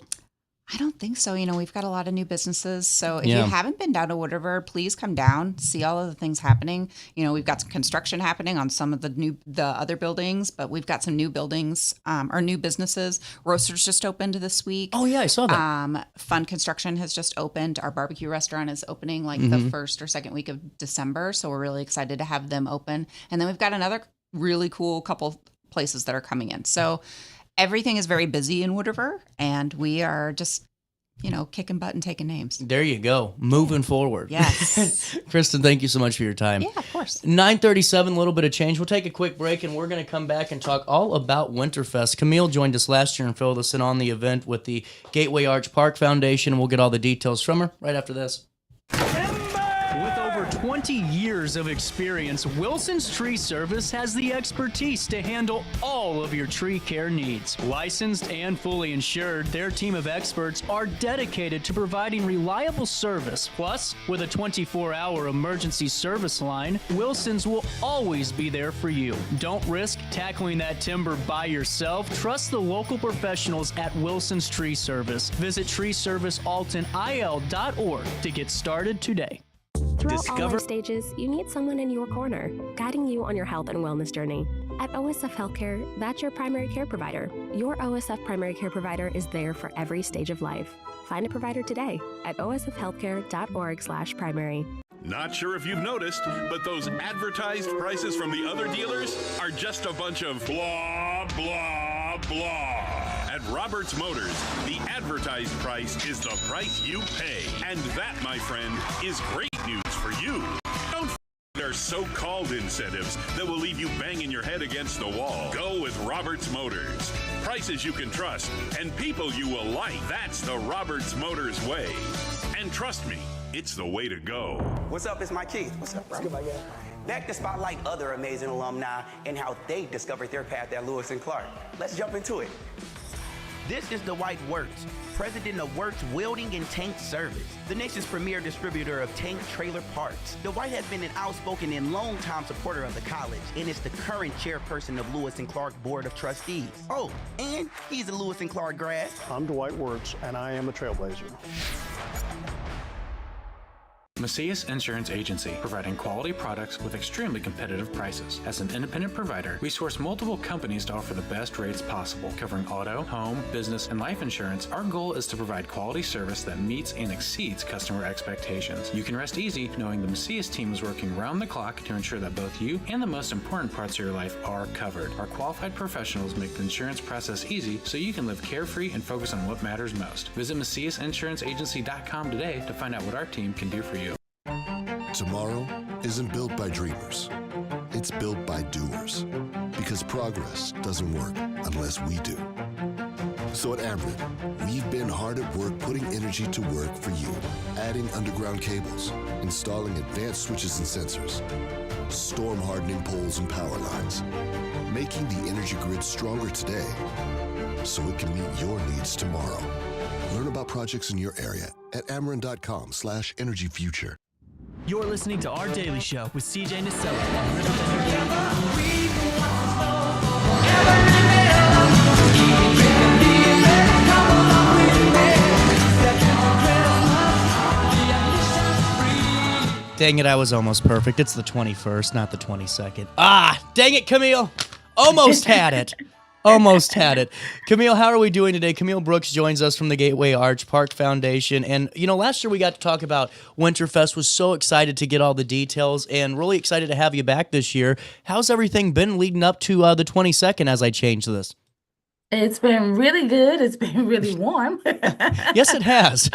I don't think so. We've got a lot of new businesses. So if you haven't been down to Wood River, please come down, see all of the things happening. We've got some construction happening on some of the other buildings, but we've got some new buildings, or new businesses. Roasters just opened this week. Oh yeah, I saw that. Fun Construction has just opened. Our barbecue restaurant is opening the first or second week of December. So we're really excited to have them open. And then we've got another really cool couple places that are coming in. So everything is very busy in Wood River, and we are just, kicking butt and taking names. There you go. Moving forward. Yes. Kristen, thank you so much for your time. Yeah, of course. 9:37, a little bit of change. We'll take a quick break, and we're going to come back and talk all about Winterfest. Camille joined us last year and filled us in on the event with the Gateway Arch Park Foundation. We'll get all the details from her right after this. With over 20 years of experience, Wilson's Tree Service has the expertise to handle all of your tree care needs. Licensed and fully insured, their team of experts are dedicated to providing reliable service. Plus, with a 24-hour emergency service line, Wilson's will always be there for you. Don't risk tackling that timber by yourself. Trust the local professionals at Wilson's Tree Service. Visit treeservicealtonil.org to get started today. Throughout all life stages, you need someone in your corner, guiding you on your health and wellness journey. At OSF Healthcare, that's your primary care provider. Your OSF primary care provider is there for every stage of life. Find a provider today at osfhealthcare.org/primary. Not sure if you've noticed, but those advertised prices from the other dealers are just a bunch of blah, blah, blah. At Roberts Motors, the advertised price is the price you pay. And that, my friend, is great news for you. Don't their so-called incentives that will leave you banging your head against the wall. Go with Roberts Motors. Prices you can trust and people you will like. That's the Roberts Motors way. And trust me, it's the way to go. What's up? It's Mike Keith. What's up, bro? What's good, my guy? Back to spotlight other amazing alumni and how they discovered their path at Lewis and Clark. Let's jump into it. This is Dwight Wirtz, president of Wirtz Welding and Tank Service, the nation's premier distributor of tank trailer parts. Dwight has been an outspoken and long-time supporter of the college and is the current chairperson of Lewis and Clark Board of Trustees. Oh, and he's a Lewis and Clark grad. I'm Dwight Wirtz, and I am a trailblazer. Macias Insurance Agency, providing quality products with extremely competitive prices. As an independent provider, we source multiple companies to offer the best rates possible. Covering auto, home, business, and life insurance, our goal is to provide quality service that meets and exceeds customer expectations. You can rest easy knowing the Macias team is working round the clock to ensure that both you and the most important parts of your life are covered. Our qualified professionals make the insurance process easy so you can live carefree and focus on what matters most. Visit MaciasInsuranceAgency.com today to find out what our team can do for you. Tomorrow isn't built by dreamers. It's built by doers. Because progress doesn't work unless we do. So at Ameren, we've been hard at work putting energy to work for you. Adding underground cables, installing advanced switches and sensors, storm hardening poles and power lines, making the energy grid stronger today so it can meet your needs tomorrow. Learn about projects in your area at Ameren.com/energyfuture. You're listening to Our Daily Show with CJ Nasello on RiverBender.com. Dang it, I was almost perfect. It's the 21st, not the 22nd. Ah, dang it, Camille. Almost had it. Almost had it. Camille, how are we doing today? Camille Brooks joins us from the Gateway Arch Park Foundation. And, last year we got to talk about Winterfest. Was so excited to get all the details and really excited to have you back this year. How's everything been leading up to the 22nd as I change this? It's been really good. It's been really warm. Yes, it has.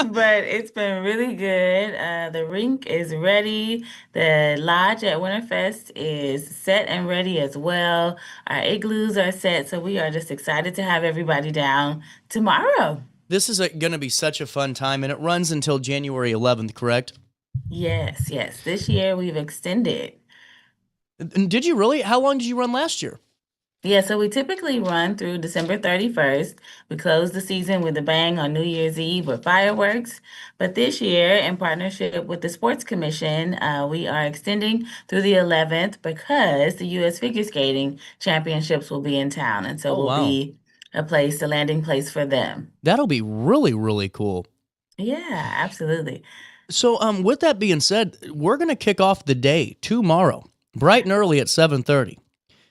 But it's been really good. The rink is ready. The lodge at Winterfest is set and ready as well. Our igloos are set, so we are just excited to have everybody down tomorrow. This is going to be such a fun time, and it runs until January 11th, correct? Yes. This year we've extended. And did you really? How long did you run last year? Yeah, so we typically run through December 31st. We close the season with a bang on New Year's Eve with fireworks. But this year, in partnership with the Sports Commission, we are extending through the 11th because the U.S. Figure Skating Championships will be in town. And so will be a landing place for them. That'll be really, really cool. Yeah, absolutely. So with that being said, we're going to kick off the day tomorrow, bright and early at 7:30.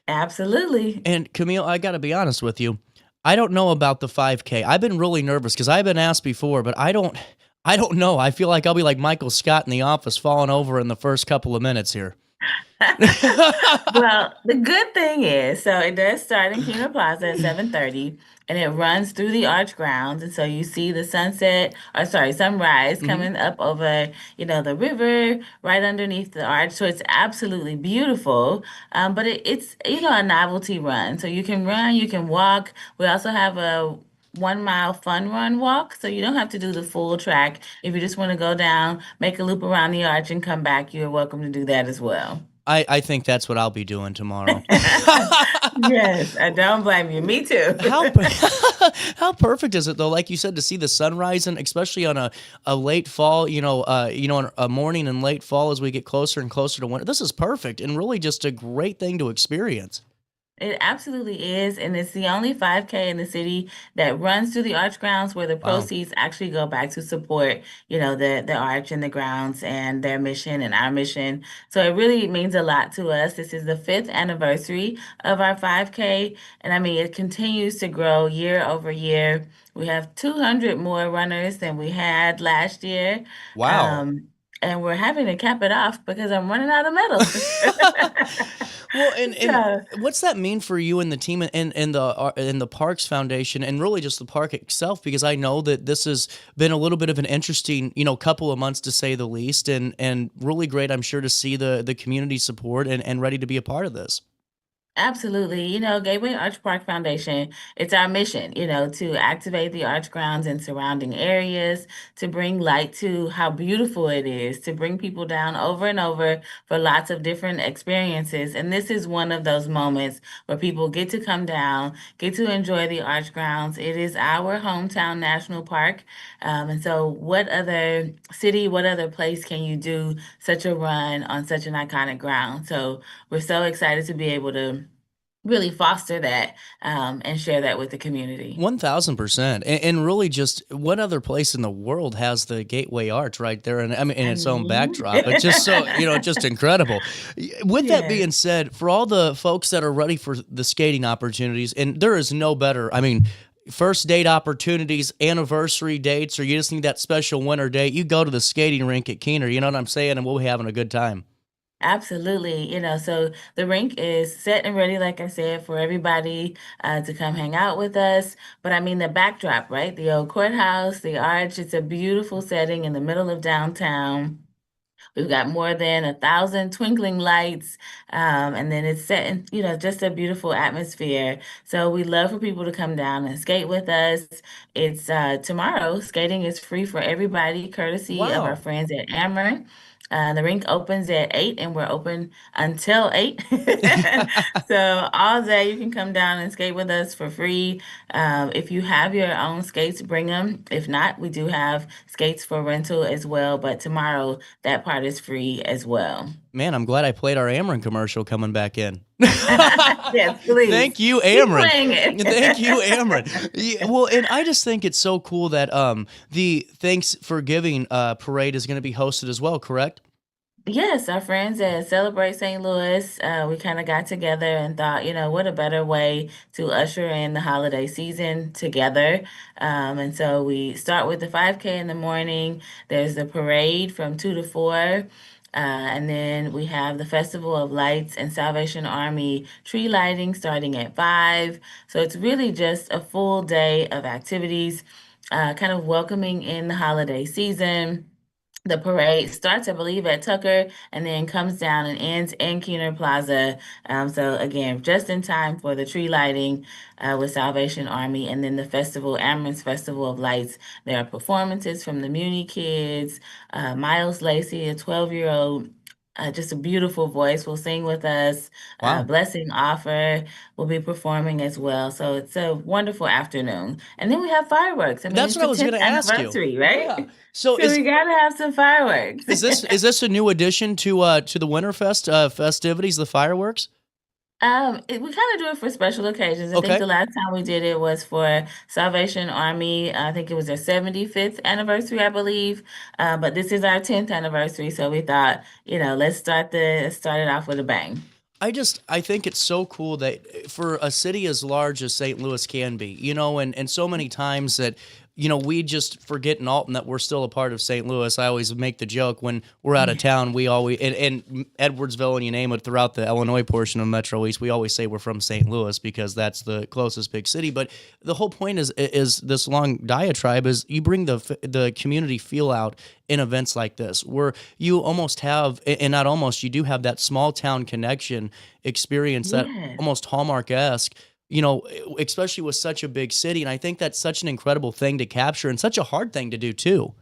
Absolutely. And Camille, I got to be honest with you. I don't know about the 5K. I've been really nervous because I've been asked before, but I don't know. I feel like I'll be like Michael Scott in The Office, falling over in the first couple of minutes here. Well, the good thing is, so it does start in Keno Plaza at 7:30, and it runs through the arch grounds. And so you see the sunrise coming up over, the river right underneath the arch. So it's absolutely beautiful. But it's, a novelty run. So you can run, you can walk. We also have a 1 mile fun run walk, so you don't have to do the full track. If you just want to go down, make a loop around the arch and come back, you're welcome to do that as well. I think that's what I'll be doing tomorrow. Yes, I don't blame you. Me too. How perfect is it though? Like you said, to see the sunrise, and especially on a late fall, a morning in late fall as we get closer and closer to winter. This is perfect and really just a great thing to experience. It absolutely is, and it's the only 5K in the city that runs through the arch grounds where the proceeds actually go back to support, the arch and the grounds and their mission and our mission. So it really means a lot to us. This is the 5th anniversary of our 5K, and it continues to grow year over year. We have 200 more runners than we had last year. Wow. And we're having to cap it off because I'm running out of medals. Well, and what's that mean for you and the team and the Parks Foundation and really just the park itself? Because I know that this has been a little bit of an interesting, couple of months to say the least, and really great, I'm sure, to see the community support and ready to be a part of this. Absolutely. Gateway Arch Park Foundation, it's our mission, to activate the arch grounds and surrounding areas, to bring light to how beautiful it is, to bring people down over and over for lots of different experiences. And this is one of those moments where people get to come down, get to enjoy the arch grounds. It is our hometown national park. And so what other city, what other place can you do such a run on such an iconic ground? So we're so excited to be able to really foster that and share that with the community. 1,000%. And really just what other place in the world has the Gateway Arch right there in its own backdrop? It's just so, just incredible. With that being said, for all the folks that are ready for the skating opportunities, and there is no better, first date opportunities, anniversary dates, or you just need that special winter date, you go to the skating rink at Keener, you know what I'm saying? And we'll be having a good time. Absolutely. So the rink is set and ready, like I said, for everybody to come hang out with us. But the backdrop, right? The old courthouse, the arch, it's a beautiful setting in the middle of downtown. We've got more than 1,000 twinkling lights, and then it's set in, just a beautiful atmosphere. So we love for people to come down and skate with us. It's tomorrow. Skating is free for everybody, courtesy of our friends at Ameren. The rink opens at 8, and we're open until 8. So all day you can come down and skate with us for free. If you have your own skates, bring them. If not, we do have skates for rental as well. But tomorrow, that part is free as well. Man, I'm glad I played our Ameren commercial coming back in. Yes, please. Thank you, Keep Ameren. playing it. Thank you, Ameren. Yeah, well, and I just think it's so cool that the Thanks for Giving parade is going to be hosted as well, correct? Yes, our friends at Celebrate St. Louis, we kind of got together and thought, what a better way to usher in the holiday season together. And so we start with the 5K in the morning. There's the parade from 2 to 4. And then we have the Festival of Lights and Salvation Army tree lighting starting at 5. So it's really just a full day of activities, kind of welcoming in the holiday season. The parade starts, I believe, at Tucker and then comes down and ends in Keener Plaza. So again, just in time for the tree lighting with Salvation Army, and then the festival, Ameren's Festival of Lights. There are performances from the Muni Kids, Miles Lacey, a 12-year-old. Just a beautiful voice will sing with us. Wow. Blessing Offer will be performing as well. So it's a wonderful afternoon. And then we have fireworks. I mean, That's it's what I the was going 10th to ask you. anniversary, right? Yeah. So So we gotta have some fireworks. is this a new addition to the Winterfest festivities, the fireworks? We kind of do it for special occasions. I think Okay. the last time we did it was for Salvation Army. I think it was their 75th anniversary, I believe. But this is our 10th anniversary, so we thought, let's start it off with a bang. I think it's so cool that for a city as large as St. Louis can be, and so many times that, we just forget in Alton that we're still a part of St. Louis. I always make the joke when we're out of town, we always, and Edwardsville and you name it, throughout the Illinois portion of Metro East, we always say we're from St. Louis because that's the closest big city. But the whole point is this long diatribe is you bring the community feel out in events like this, where you almost have, and not almost, you do have that small town connection experience, that Yes. almost Hallmark-esque, especially with such a big city. And I think that's such an incredible thing to capture and such a hard thing to do too.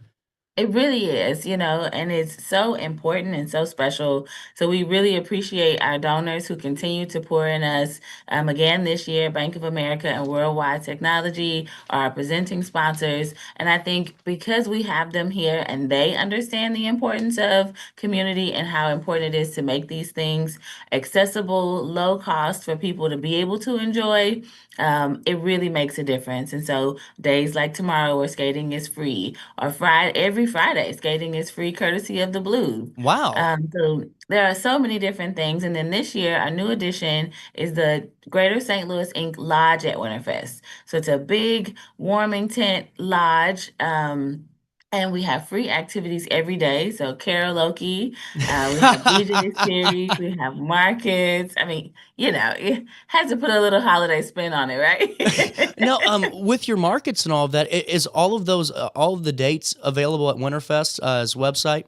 It really is, and it's so important and so special. So we really appreciate our donors who continue to pour in us. Again, this year, Bank of America and Worldwide Technology are our presenting sponsors. And I think because we have them here and they understand the importance of community and how important it is to make these things accessible, low cost for people to be able to enjoy, it really makes a difference. And so days like tomorrow where skating is free, or every Friday skating is free courtesy of the Blues. Wow. So there are so many different things. And then this year, our new addition is the Greater St. Louis Inc. Lodge at Winterfest. So it's a big warming tent lodge. And we have free activities every day. So karaoke, we have DJ series, we have markets. I mean, it has to put a little holiday spin on it, right? Now, with your markets and all of that, is all of those, all of the dates available at Winterfest's website?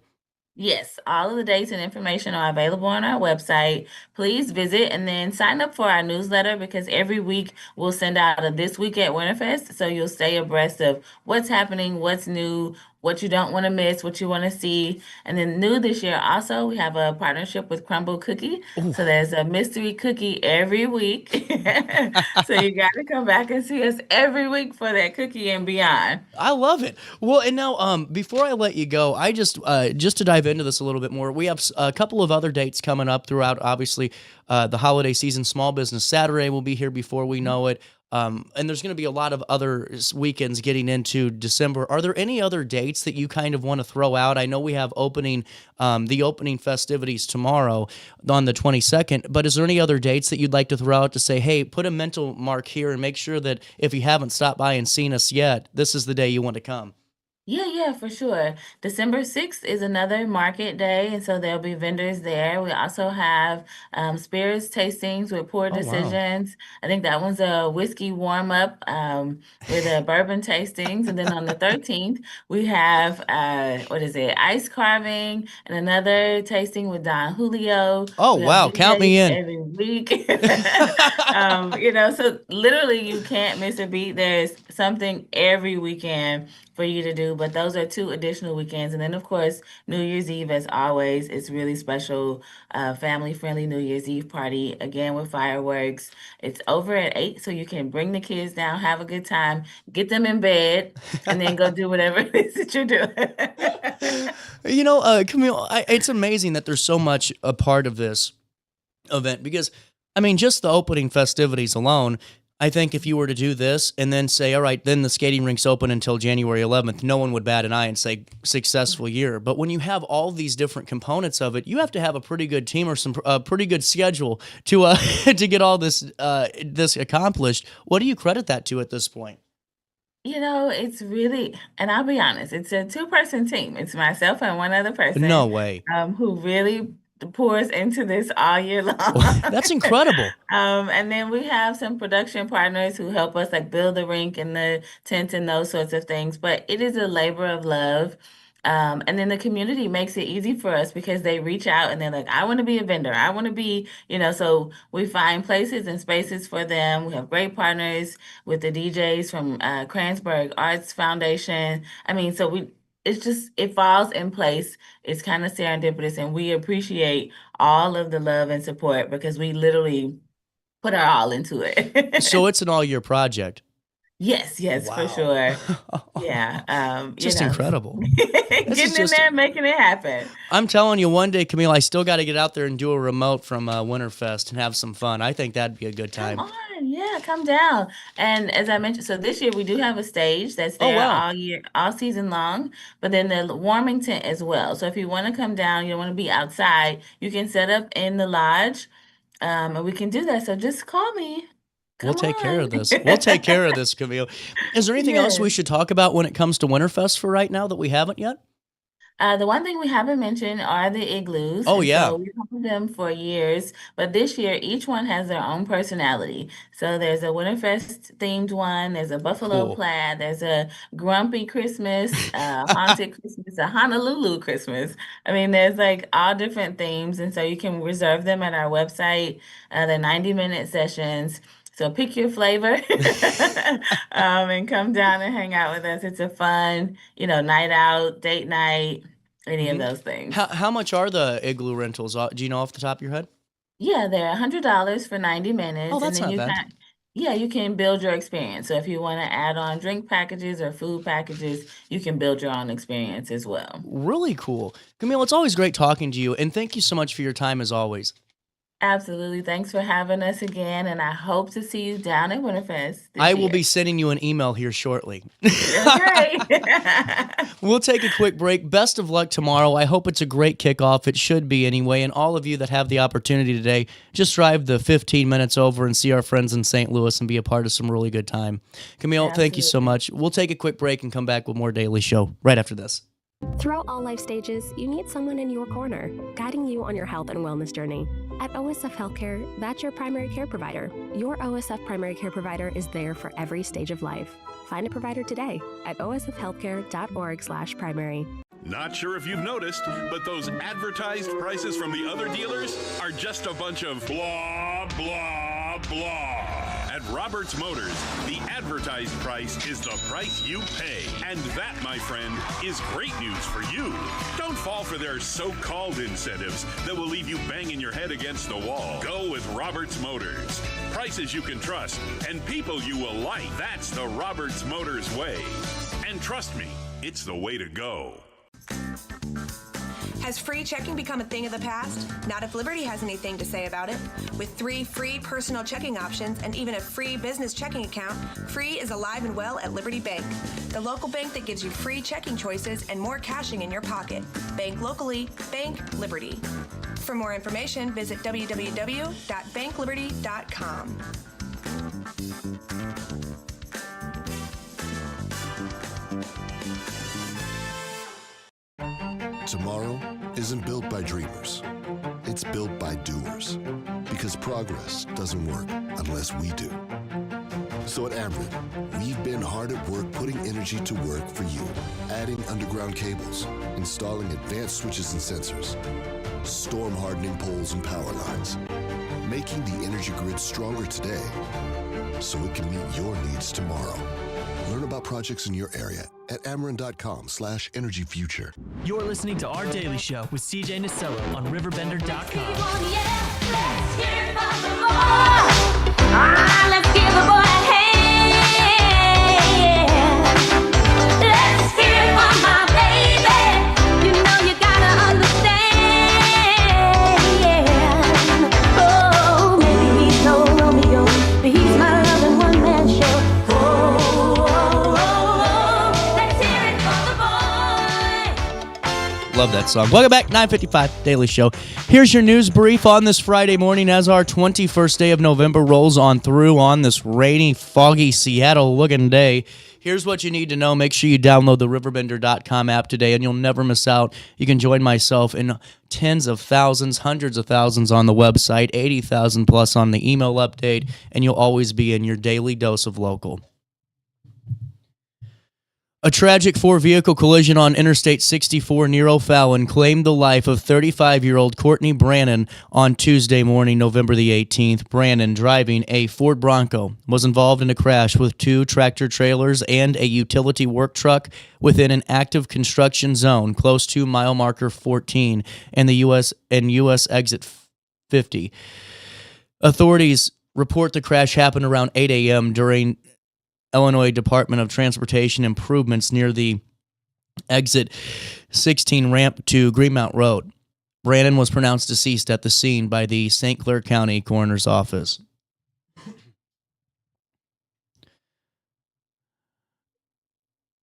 Yes, all of the dates and information are available on our website. Please visit and then sign up for our newsletter, because every week we'll send out a This Week at Winterfest. So you'll stay abreast of what's happening, what's new, what you don't want to miss, what you want to see. And then new this year also, we have a partnership with Crumble Cookie. So there's a mystery cookie every week. So you got to come back and see us every week for that cookie and beyond. I love it. Well, and now, before I let you go, I just to dive into this a little bit more, we have a couple of other dates coming up throughout, obviously, the holiday season. Small Business Saturday will be here before we know it. And there's going to be a lot of other weekends getting into December. Are there any other dates that you kind of want to throw out? I know we have the opening festivities tomorrow on the 22nd, but is there any other dates that you'd like to throw out to say, hey, put a mental mark here and make sure that if you haven't stopped by and seen us yet, this is the day you want to come? Yeah, for sure. December 6th is another market day, and so there'll be vendors there. We also have spirits tastings with Poor Oh, wow. Decisions. I think that one's a whiskey warm-up with a bourbon tastings. And then on the 13th, we have, ice carving and another tasting with Don Julio. Oh, We have wow. Count me DJs in. every week. So literally you can't miss a beat. There's something every weekend for you to do, but those are 2 additional weekends. And then, of course, New Year's Eve, as always, it's really special, family-friendly New Year's Eve party, again with fireworks. It's over at 8, so you can bring the kids down, have a good time, get them in bed, and then go do whatever it is that you're doing. Camille, it's amazing that there's so much a part of this event because, I mean, just the opening festivities alone, I think if you were to do this and then say, all right, then the skating rink's open until January 11th, no one would bat an eye and say successful year. But when you have all these different components of it, you have to have a pretty good team or some pretty good schedule to to get all this accomplished. What do you credit that to at this point? It's really, and I'll be honest, it's a two-person team. It's myself and one other person. No way. Who really pours into this all year long. That's incredible. And then we have some production partners who help us like build the rink and the tent and those sorts of things. But it is a labor of love. And then the community makes it easy for us because they reach out and they're like, I want to be a vendor. I want to be, so we find places and spaces for them. We have great partners with the DJs from Kransberg Arts Foundation. I mean, so it falls in place. It's kind of serendipitous, and we appreciate all of the love and support because we literally put our all into it. So it's an all-year project. Yes, Wow. for sure. Yeah. Just incredible. Getting in there and making it happen. I'm telling you, one day, Camille, I still got to get out there and do a remote from Winterfest and have some fun. I think that'd be a good time. Come on. Yeah, come down. And as I mentioned, so this year we do have a stage that's there all year, all season long, but then the warming tent as well. So if you want to come down, you don't want to be outside, you can set up in the lodge, and we can do that. So just call me. We'll take care of this. We'll take care of this, Camille. Is there anything else we should talk about when it comes to Winterfest for right now that we haven't yet? The one thing we haven't mentioned are the igloos. Oh, And yeah. so we've had them for years, but this year each one has their own personality. So there's a Winterfest themed one, there's a Buffalo Cool. plaid, there's a Grumpy Christmas, Haunted Christmas, a Honolulu Christmas. I mean, there's like all different themes, and so you can reserve them at our website. They're 90-minute sessions. So pick your flavor and come down and hang out with us. It's a fun, night out, date night, any of those things. How much are the igloo rentals? Do you know off the top of your head? Yeah, they're $100 for 90 minutes. Oh, that's and then not bad. you can build your experience. So if you want to add on drink packages or food packages, you can build your own experience as well. Really cool. Camille, it's always great talking to you, and thank you so much for your time as always. Absolutely. Thanks for having us again, and I hope to see you down at Winterfest this I will year. be sending you an email here shortly. Great. We'll take a quick break. Best of luck tomorrow. I hope it's a great kickoff. It should be anyway. And all of you that have the opportunity today, just drive the 15 minutes over and see our friends in St. Louis and be a part of some really good time. Camille, thank you so much. We'll take a quick break and come back with more Daily Show right after this. Throughout all life stages, you need someone in your corner, guiding you on your health and wellness journey. At OSF Healthcare, that's your primary care provider. Your OSF primary care provider is there for every stage of life. Find a provider today at osfhealthcare.org/primary. Not sure if you've noticed, but those advertised prices from the other dealers are just a bunch of blah, blah, blah. At Roberts Motors, the advertised price is the price you pay. And that, my friend, is great news for you. Don't fall for their so-called incentives that will leave you banging your head against the wall. Go with Roberts Motors. Prices you can trust and people you will like. That's the Roberts Motors way. And trust me, it's the way to go. Has free checking become a thing of the past? Not if Liberty has anything to say about it. With 3 free personal checking options and even a free business checking account, free is alive and well at Liberty Bank, the local bank that gives you free checking choices and more cashing in your pocket. Bank locally, bank Liberty. For more information, visit www.bankliberty.com. Tomorrow isn't built by dreamers. It's built by doers. Because progress doesn't work unless we do. So at Ameren, we've been hard at work putting energy to work for you. Adding underground cables, installing advanced switches and sensors, storm hardening poles and power lines, making the energy grid stronger today so it can meet your needs tomorrow. Learn about projects in your area at Ameren.com/energyfuture. You're listening to Our Daily Show with CJ Nasello on RiverBender.com. Let's give a boy a hand. Let's hear it for my baby. You know you Love that song. Welcome back, 9:55 Daily Show. Here's your news brief on this Friday morning as our 21st day of November rolls on through on this rainy, foggy, Seattle-looking day. Here's what you need to know. Make sure you download the RiverBender.com app today, and you'll never miss out. You can join myself in tens of thousands, hundreds of thousands on the website, 80,000 plus on the email update, and you'll always be in your daily dose of local. A tragic four-vehicle collision on Interstate 64 near O'Fallon claimed the life of 35-year-old Courtney Brannon on Tuesday morning, November the 18th. Brannon, driving a Ford Bronco, was involved in a crash with two tractor-trailers and a utility work truck within an active construction zone close to mile marker 14 and the U.S. exit 50. Authorities report the crash happened around 8 a.m. during Illinois Department of Transportation improvements near the exit 16 ramp to Greenmount Road. Brannon was pronounced deceased at the scene by the St. Clair County Coroner's Office.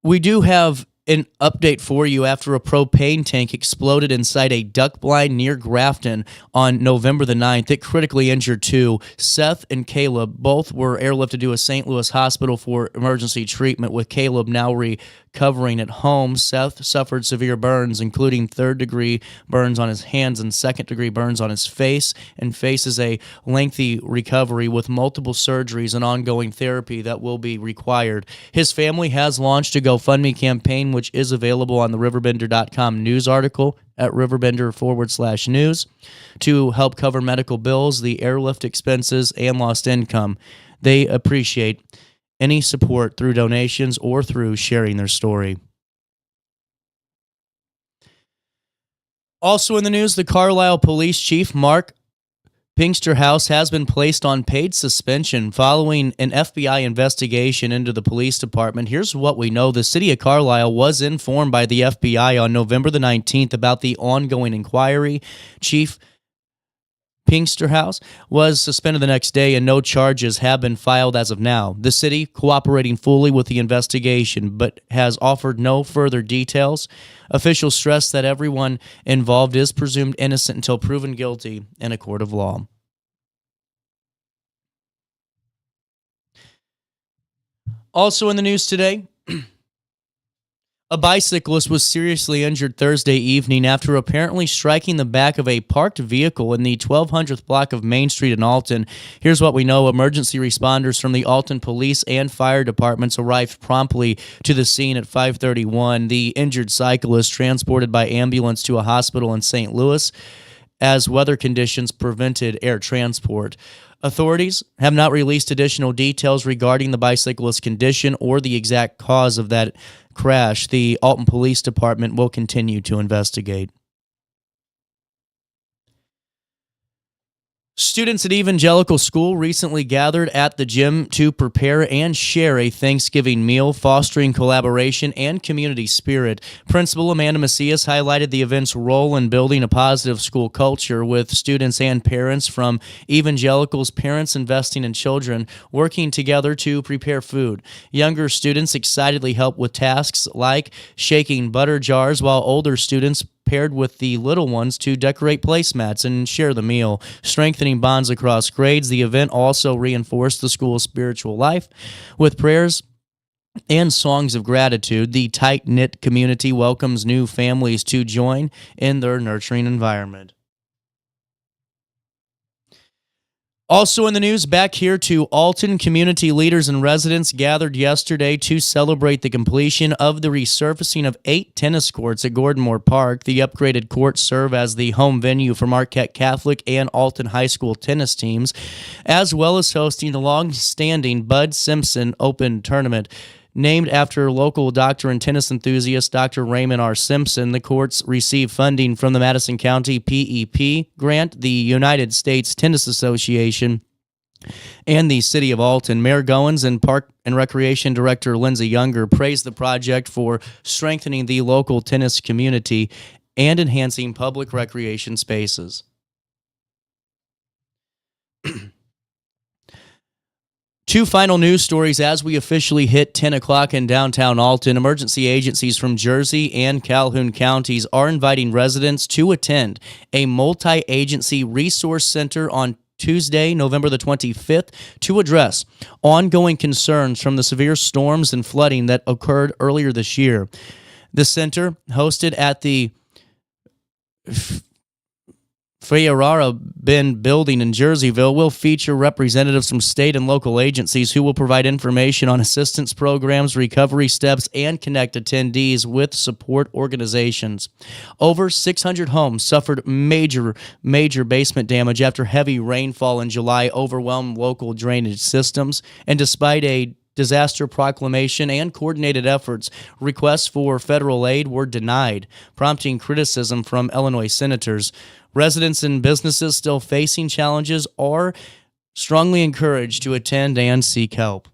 We do have an update for you after a propane tank exploded inside a duck blind near Grafton on November the 9th. It critically injured two. Seth and Caleb both were airlifted to a St. Louis hospital for emergency treatment, with Caleb now recovering at home. Seth suffered severe burns, including third-degree burns on his hands and second-degree burns on his face, and faces a lengthy recovery with multiple surgeries and ongoing therapy that will be required. His family has launched a GoFundMe campaign, which is available on the RiverBender.com news article at RiverBender/news to help cover medical bills, the airlift expenses, and lost income. They appreciate any support through donations or through sharing their story. Also in the news, the Carlisle Police Chief, Mark Pinksterhouse, has been placed on paid suspension following an FBI investigation into the police department. Here's what we know. The city of Carlisle was informed by the FBI on November the 19th about the ongoing inquiry. Chief Pinksterhouse was suspended the next day, and no charges have been filed as of now. The city cooperating fully with the investigation, but has offered no further details. Officials stress that everyone involved is presumed innocent until proven guilty in a court of law. Also in the news today, a bicyclist was seriously injured Thursday evening after apparently striking the back of a parked vehicle in the 1200th block of Main Street in Alton. Here's what we know. Emergency responders from the Alton Police and Fire Departments arrived promptly to the scene at 5:31. The injured cyclist transported by ambulance to a hospital in St. Louis as weather conditions prevented air transport. Authorities have not released additional details regarding the bicyclist's condition or the exact cause of that crash. The Alton Police Department will continue to investigate. Students at Evangelical School recently gathered at the gym to prepare and share a Thanksgiving meal, fostering collaboration and community spirit. Principal Amanda Macias highlighted the event's role in building a positive school culture, with students and parents from Evangelical's Parents Investing in Children working together to prepare food. Younger students excitedly helped with tasks like shaking butter jars, while older students paired with the little ones to decorate placemats and share the meal, strengthening bonds across grades. The event also reinforced the school's spiritual life with prayers and songs of gratitude. The tight-knit community welcomes new families to join in their nurturing environment. Also in the news, back here to Alton, community leaders and residents gathered yesterday to celebrate the completion of the resurfacing of 8 tennis courts at Gordonmore Park. The upgraded courts serve as the home venue for Marquette Catholic and Alton High School tennis teams, as well as hosting the long-standing Bud Simpson Open Tournament. Named after local doctor and tennis enthusiast Dr. Raymond R. Simpson, the courts receive funding from the Madison County PEP grant, the United States Tennis Association, and the City of Alton. Mayor Goins and Park and Recreation Director Lindsay Younger praised the project for strengthening the local tennis community and enhancing public recreation spaces. Two final news stories as we officially hit 10 o'clock in downtown Alton. Emergency agencies from Jersey and Calhoun counties are inviting residents to attend a multi-agency resource center on Tuesday, November the 25th, to address ongoing concerns from the severe storms and flooding that occurred earlier this year. The center, hosted at the Riverbend building in Jerseyville, will feature representatives from state and local agencies who will provide information on assistance programs, recovery steps, and connect attendees with support organizations. Over 600 homes suffered major basement damage after heavy rainfall in July overwhelmed local drainage systems, and despite a disaster proclamation and coordinated efforts, requests for federal aid were denied, prompting criticism from Illinois senators. Residents and businesses still facing challenges are strongly encouraged to attend and seek help.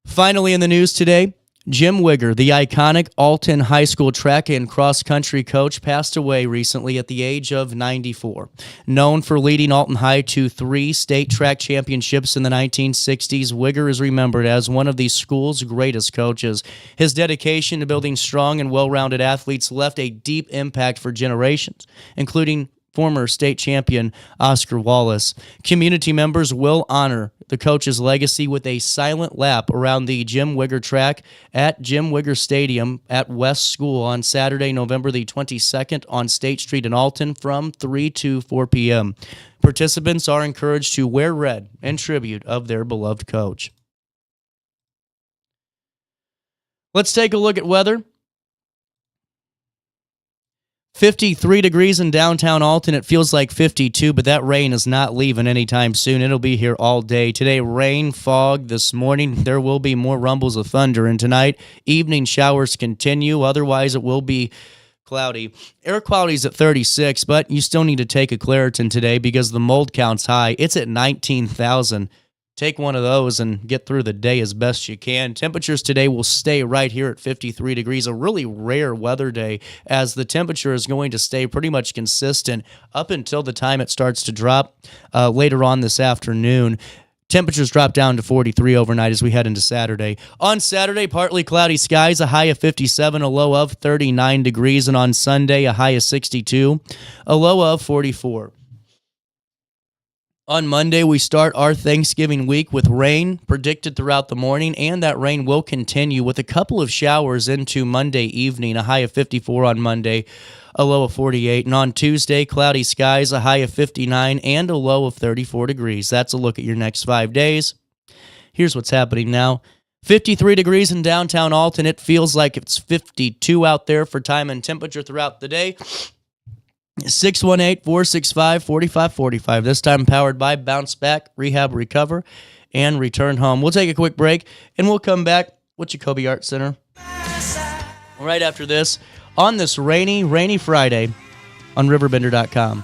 Finally, in the news today, Jim Wigger, the iconic Alton High School track and cross-country coach, passed away recently at the age of 94. Known for leading Alton High to 3 state track championships in the 1960s, Wigger is remembered as one of the school's greatest coaches. His dedication to building strong and well-rounded athletes left a deep impact for generations, including former state champion Oscar Wallace. Community members will honor the coach's legacy with a silent lap around the Jim Wigger track at Jim Wigger Stadium at West School on Saturday, November the 22nd on State Street in Alton from 3 to 4 p.m. Participants are encouraged to wear red in tribute of their beloved coach. Let's take a look at weather. 53 degrees in downtown Alton. It feels like 52, but that rain is not leaving anytime soon. It'll be here all day. Today, rain, fog. This morning, there will be more rumbles of thunder. And tonight, evening showers continue. Otherwise, it will be cloudy. Air quality is at 36, but you still need to take a Claritin today because the mold count's high. It's at 19,000. Take one of those and get through the day as best you can. Temperatures today will stay right here at 53 degrees, a really rare weather day, as the temperature is going to stay pretty much consistent up until the time it starts to drop later on this afternoon. Temperatures drop down to 43 overnight as we head into Saturday. On Saturday, partly cloudy skies, a high of 57, a low of 39 degrees, and on Sunday, a high of 62, a low of 44. On Monday, we start our Thanksgiving week with rain predicted throughout the morning, and that rain will continue with a couple of showers into Monday evening, a high of 54 on Monday, a low of 48. And on Tuesday, cloudy skies, a high of 59 and a low of 34 degrees. That's a look at your next 5 days. Here's what's happening now. 53 degrees in downtown Alton. It feels like it's 52 out there for time and temperature throughout the day. 618-465-4545. This time powered by Bounce Back, Rehab, Recover, and Return Home. We'll take a quick break, and we'll come back with Jacoby Art Center right after this on this rainy Friday on RiverBender.com.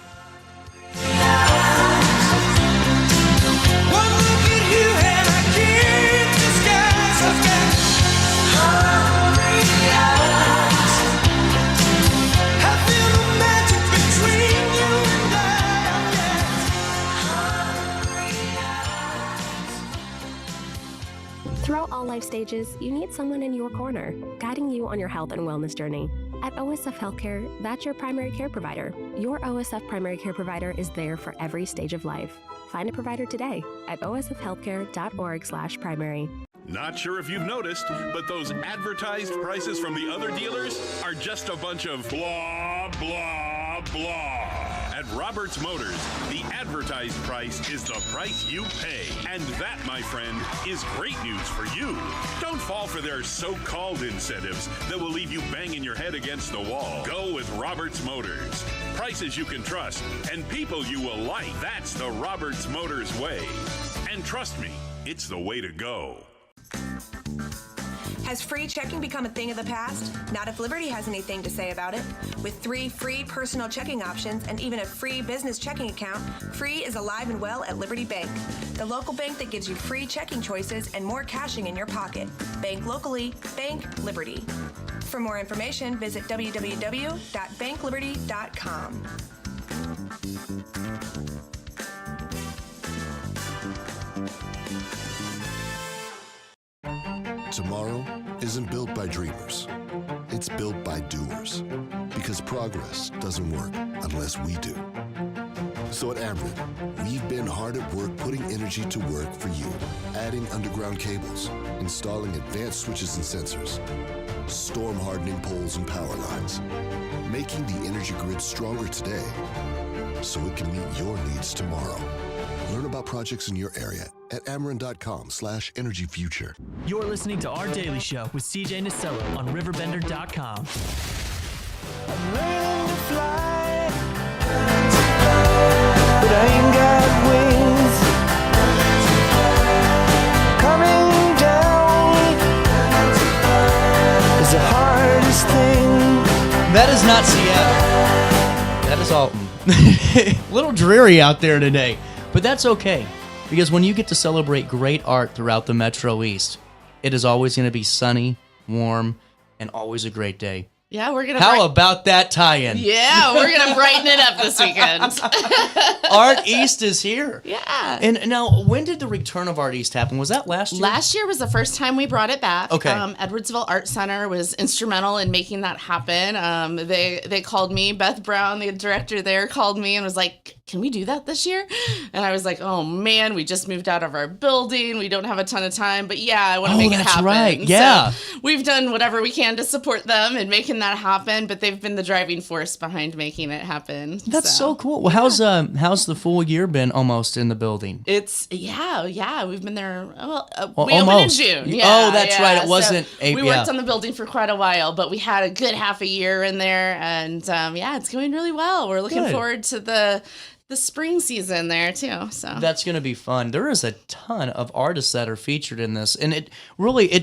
Throughout all life stages, you need someone in your corner, guiding you on your health and wellness journey. At OSF Healthcare, that's your primary care provider. Your OSF primary care provider is there for every stage of life. Find a provider today at osfhealthcare.org/primary. Not sure if you've noticed, but those advertised prices from the other dealers are just a bunch of blah, blah, blah. At Roberts Motors, the advertised price is the price you pay. And that, my friend, is great news for you. Don't fall for their so-called incentives that will leave you banging your head against the wall. Go with Roberts Motors. Prices you can trust and people you will like. That's the Roberts Motors way. And trust me, it's the way to go. Has free checking become a thing of the past? Not if Liberty has anything to say about it. With 3 free personal checking options and even a free business checking account, free is alive and well at Liberty Bank, the local bank that gives you free checking choices and more cashing in your pocket. Bank locally, bank Liberty. For more information, visit www.bankliberty.com. Tomorrow isn't built by dreamers. It's built by doers. Because progress doesn't work unless we do. So at Ameren, we've been hard at work putting energy to work for you. Adding underground cables, installing advanced switches and sensors, storm hardening poles and power lines, making the energy grid stronger today so it can meet your needs tomorrow. Learn about projects in your area at Ameren.com/energyfuture. You're listening to Our Daily Show with CJ Nasello on RiverBender.com. I'm learning to fly, but I ain't got wings. Coming down is the hardest thing. That is not Seattle. That is Alton. A little dreary out there today, but that's okay. Because when you get to celebrate great art throughout the Metro East, it is always going to be sunny, warm, and always a great day. Yeah, we're gonna. How about that tie-in? Yeah, we're gonna brighten it up this weekend. Art East is here. Yeah. And now, when did the return of Art East happen? Was that last year? Last year was the first time we brought it back. Okay. Edwardsville Art Center was instrumental in making that happen. They called me, Beth Brown, the director there, called me and was like, "Can we do that this year?" And I was like, "Oh man, we just moved out of our building. We don't have a ton of time, but yeah, I want to make it happen." Right. Yeah. So we've done whatever we can to support them and making that happen, but they've been the driving force behind making it happen. That's so cool. Well, how's the full year been almost in the building? It's yeah. We've been there. Well, Well, we opened in almost. June. Oh, Yeah, that's right. It wasn't So April. we worked on the building for quite a while, but we had a good half a year in there, and it's going really well. We're looking Good. forward to the spring season there too. So That's going to be fun. There is a ton of artists that are featured in this, and it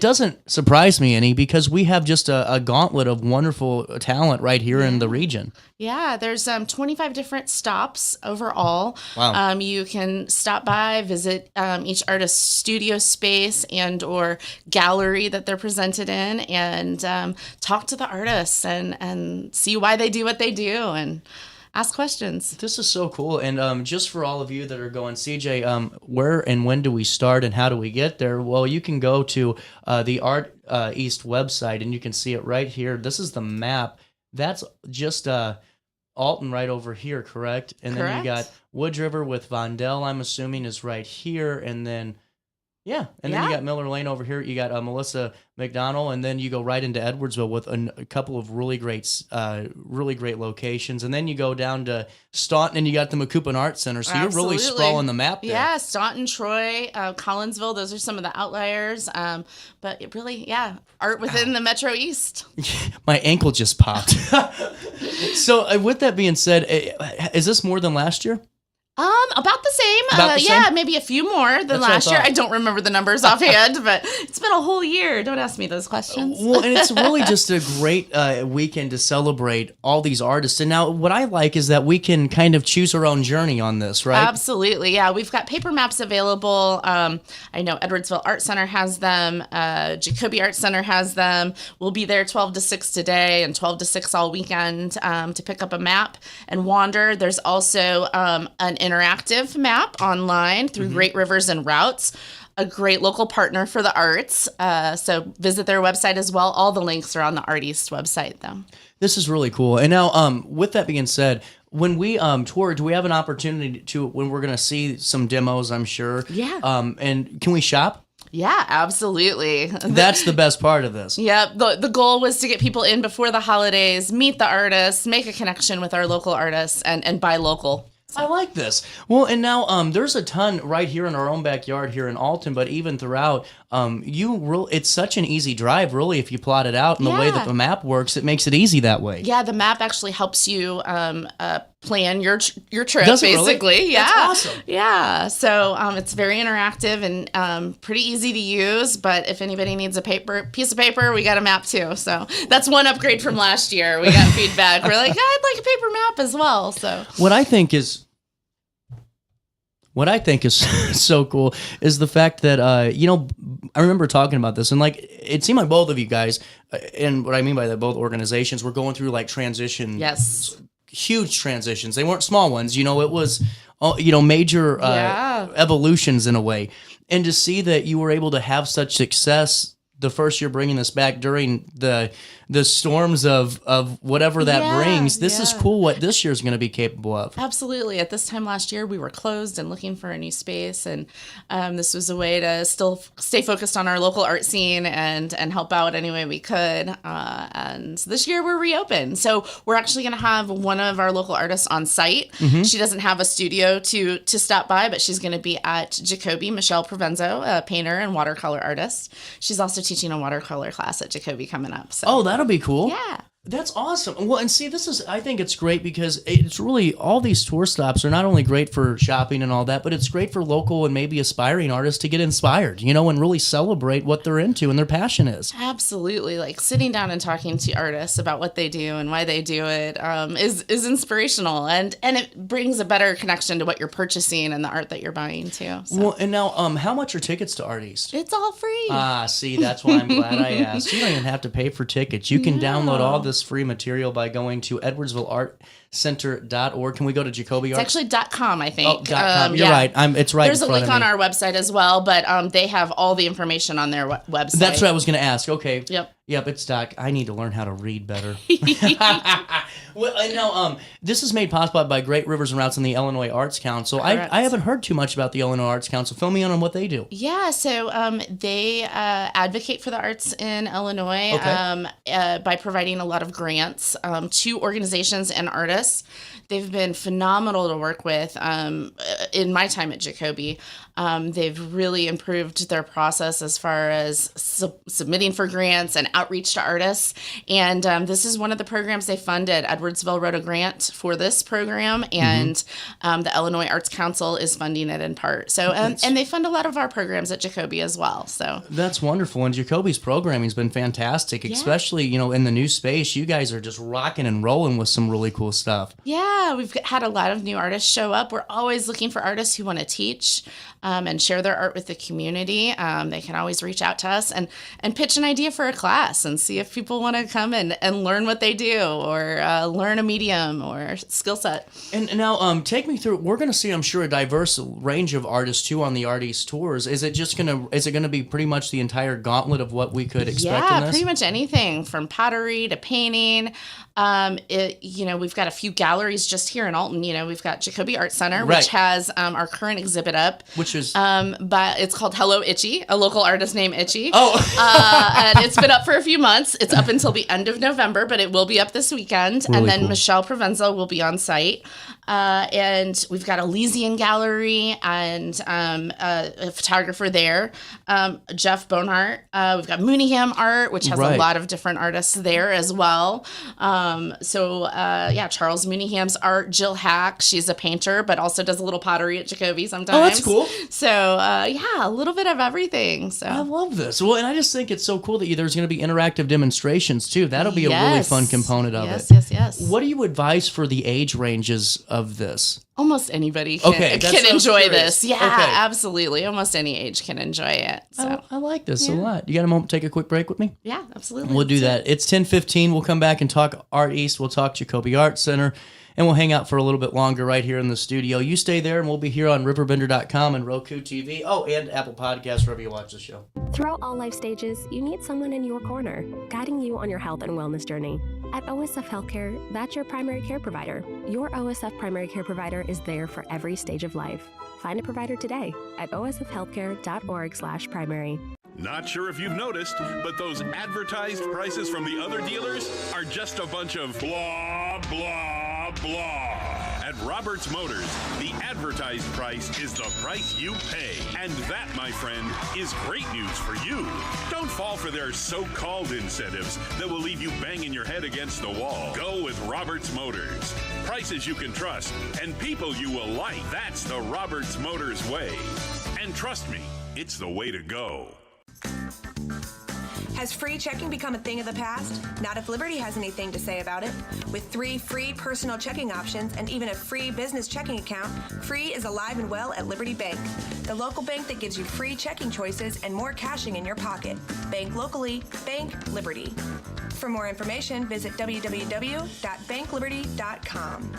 doesn't surprise me any because we have just a gauntlet of wonderful talent right here in the region. yeah, there's 25 different stops overall. Wow. You can stop by, visit each artist's studio space and or gallery that they're presented in, and talk to the artists and see why they do what they do and ask questions. This is so cool. And just for all of you that are going, CJ, where and when do we start and how do we get there? Well, you can go to the Art East website and you can see it right here. This is the map. That's just Alton right over here, correct? And then you got Woods River with Vondell, I'm assuming, is right here. And then, then you got Miller Lane over here. You got Melissa McDonald, and then you go right into Edwardsville with a couple of really great locations. And then you go down to Staunton, and you got the McCoupin Art Center. So you're really sprawling the map there. Yeah, Staunton, Troy, Collinsville, those are some of the outliers. But it really, art within the Metro East. My ankle just popped. So with that being said, is this more than last year? About the same. About the same? Maybe a few more than last year. I don't remember the numbers offhand, but it's been a whole year. Don't ask me those questions. Well, and it's really just a great weekend to celebrate all these artists. And now what I like is that we can kind of choose our own journey on this, right? Absolutely. Yeah, we've got paper maps available. I know Edwardsville Art Center has them. Jacoby Art Center has them. We'll be there 12 to 6 today and 12 to 6 all weekend to pick up a map and wander. There's also an interactive map online through Great Rivers and Routes, a great local partner for the arts. So visit their website as well. All the links are on the Art East website, though. This is really cool. And now, with that being said, when we tour, do we have an opportunity when we're going to see some demos, I'm sure? Yeah. And can we shop? Yeah, absolutely. That's the best part of this. Yeah, the goal was to get people in before the holidays, meet the artists, make a connection with our local artists, and buy local. I like this. Well, and now there's a ton right here in our own backyard here in Alton, but even throughout, it's such an easy drive, really, if you plot it out. And the way that the map works, it makes it easy that way. Yeah, the map actually helps you plan your trip, Does it basically. Really? Yeah, That's awesome. Yeah, so it's very interactive and pretty easy to use. But if anybody needs a piece of paper, we got a map too. So that's one upgrade from last year. We got feedback. We're like, I'd like a paper map as well. So What I think is so cool is the fact that, I remember talking about this and it seemed like both of you guys, and what I mean by that, both organizations were going through transition. Yes. Huge transitions. They weren't small ones. It was, major evolutions in a way. And to see that you were able to have such success the first year bringing this back during the storms of whatever that brings. This is cool what this year's going to be capable of. Absolutely. At this time last year, we were closed and looking for a new space, and this was a way to still stay focused on our local art scene and help out any way we could. And this year we're reopened, so we're actually going to have one of our local artists on site. She doesn't have a studio to stop by, but she's going to be at Jacoby. Michelle Provenzo, a painter and watercolor artist. She's also teaching a watercolor class at Jacoby coming up. So. Oh, that'll be cool. Yeah. That's awesome. Well, and see, I think it's great because it's really, all these tour stops are not only great for shopping and all that, but it's great for local and maybe aspiring artists to get inspired, and really celebrate what they're into and their passion is. Absolutely. Like sitting down and talking to artists about what they do and why they do it is inspirational, and it brings a better connection to what you're purchasing and the art that you're buying too. So. Well, and now, how much are tickets to Art East? It's all free. See, that's why I'm glad I asked. You don't even have to pay for tickets. You can download all this free material by going to edwardsvilleartcenter.org. Can we go to Jacoby Arts? It's actually .com, I think. Oh, .com. You're right. It's right There's in a front link of on me. our website as well, but they have all the information on their website. That's what I was going to ask. Okay. Yep, it's .. I need to learn how to read better. Well, I know this is made possible by Great Rivers and Routes and the Illinois Arts Council. I haven't heard too much about the Illinois Arts Council. Fill me in on what they do. Yeah, so they advocate for the arts in Illinois by providing a lot of grants to organizations and artists. They've been phenomenal to work with in my time at Jacoby. They've really improved their process as far as submitting for grants and outreach to artists. And this is one of the programs they funded. Edwardsville wrote a grant for this program, and the Illinois Arts Council is funding it in part. So, and they fund a lot of our programs at Jacoby as well. So that's wonderful. And Jacoby's programming has been fantastic, especially, in the new space. You guys are just rocking and rolling with some really cool stuff. Yeah, we've had a lot of new artists show up. We're always looking for artists who want to teach and share their art with the community. They can always reach out to us and pitch an idea for a class and see if people want to come and learn what they do or learn a medium or skill set. And now take me through, we're going to see, I'm sure, a diverse range of artists too on the Art East tours. Is it going to be pretty much the entire gauntlet of what we could expect in this? Yeah, pretty much anything from pottery to painting. We've got a few galleries just here in Alton. We've got Jacoby Art Center, which has our current exhibit up, which is but it's called Hello Itchy, a local artist named Itchy. Oh, and it's been up for a few months. It's up until the end of November, but it will be up this weekend. Really and then cool. Michelle Provenzo will be on site. And we've got Elysian Gallery and a photographer there, Jeff Bonehart. We've got Mooneyham Art, which has a lot of different artists there as well. Charles Mooneyham's art. Jill Hack, she's a painter, but also does a little pottery at Jacoby sometimes. Oh, that's cool. So, a little bit of everything. So I love this. Well, and I just think it's so cool that there's going to be interactive demonstrations too. That'll be a really fun component of it. Yes. What do you advise for the age ranges of this? Almost anybody can enjoy this. Yeah, Okay. absolutely. Almost any age can enjoy it. So I like this a lot. You got a moment to take a quick break with me? Yeah, absolutely. We'll do that. It's 10:15. We'll come back and talk Art East. We'll talk Jacoby Art Center. And we'll hang out for a little bit longer right here in the studio. You stay there, and we'll be here on RiverBender.com and Roku TV. Oh, and Apple Podcasts, wherever you watch the show. Throughout all life stages, you need someone in your corner, guiding you on your health and wellness journey. At OSF Healthcare, that's your primary care provider. Your OSF primary care provider is there for every stage of life. Find a provider today at osfhealthcare.org/primary. Not sure if you've noticed, but those advertised prices from the other dealers are just a bunch of blah, blah, blah. At Roberts Motors, the advertised price is the price you pay. And that, my friend, is great news for you. Don't fall for their so-called incentives that will leave you banging your head against the wall. Go with Roberts Motors. Prices you can trust and people you will like. That's the Roberts Motors way. And trust me, it's the way to go. Has free checking become a thing of the past? Not if Liberty has anything to say about it. With 3 free personal checking options and even a free business checking account, free is alive and well at Liberty Bank, the local bank that gives you free checking choices and more cashing in your pocket. Bank locally, bank Liberty. For more information, visit www.bankliberty.com.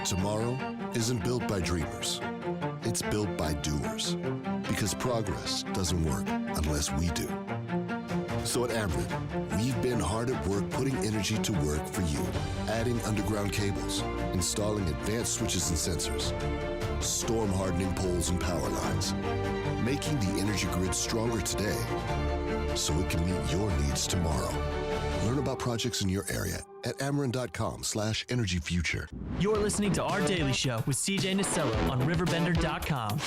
Tomorrow isn't built by dreamers. It's built by doers. Because progress doesn't work unless we do. So at Ameren, we've been hard at work putting energy to work for you. Adding underground cables, installing advanced switches and sensors, storm hardening poles and power lines, making the energy grid stronger today so it can meet your needs tomorrow. Learn about projects in your area at Ameren.com/energyfuture. You're listening to Our Daily Show with CJ Nasello on RiverBender.com.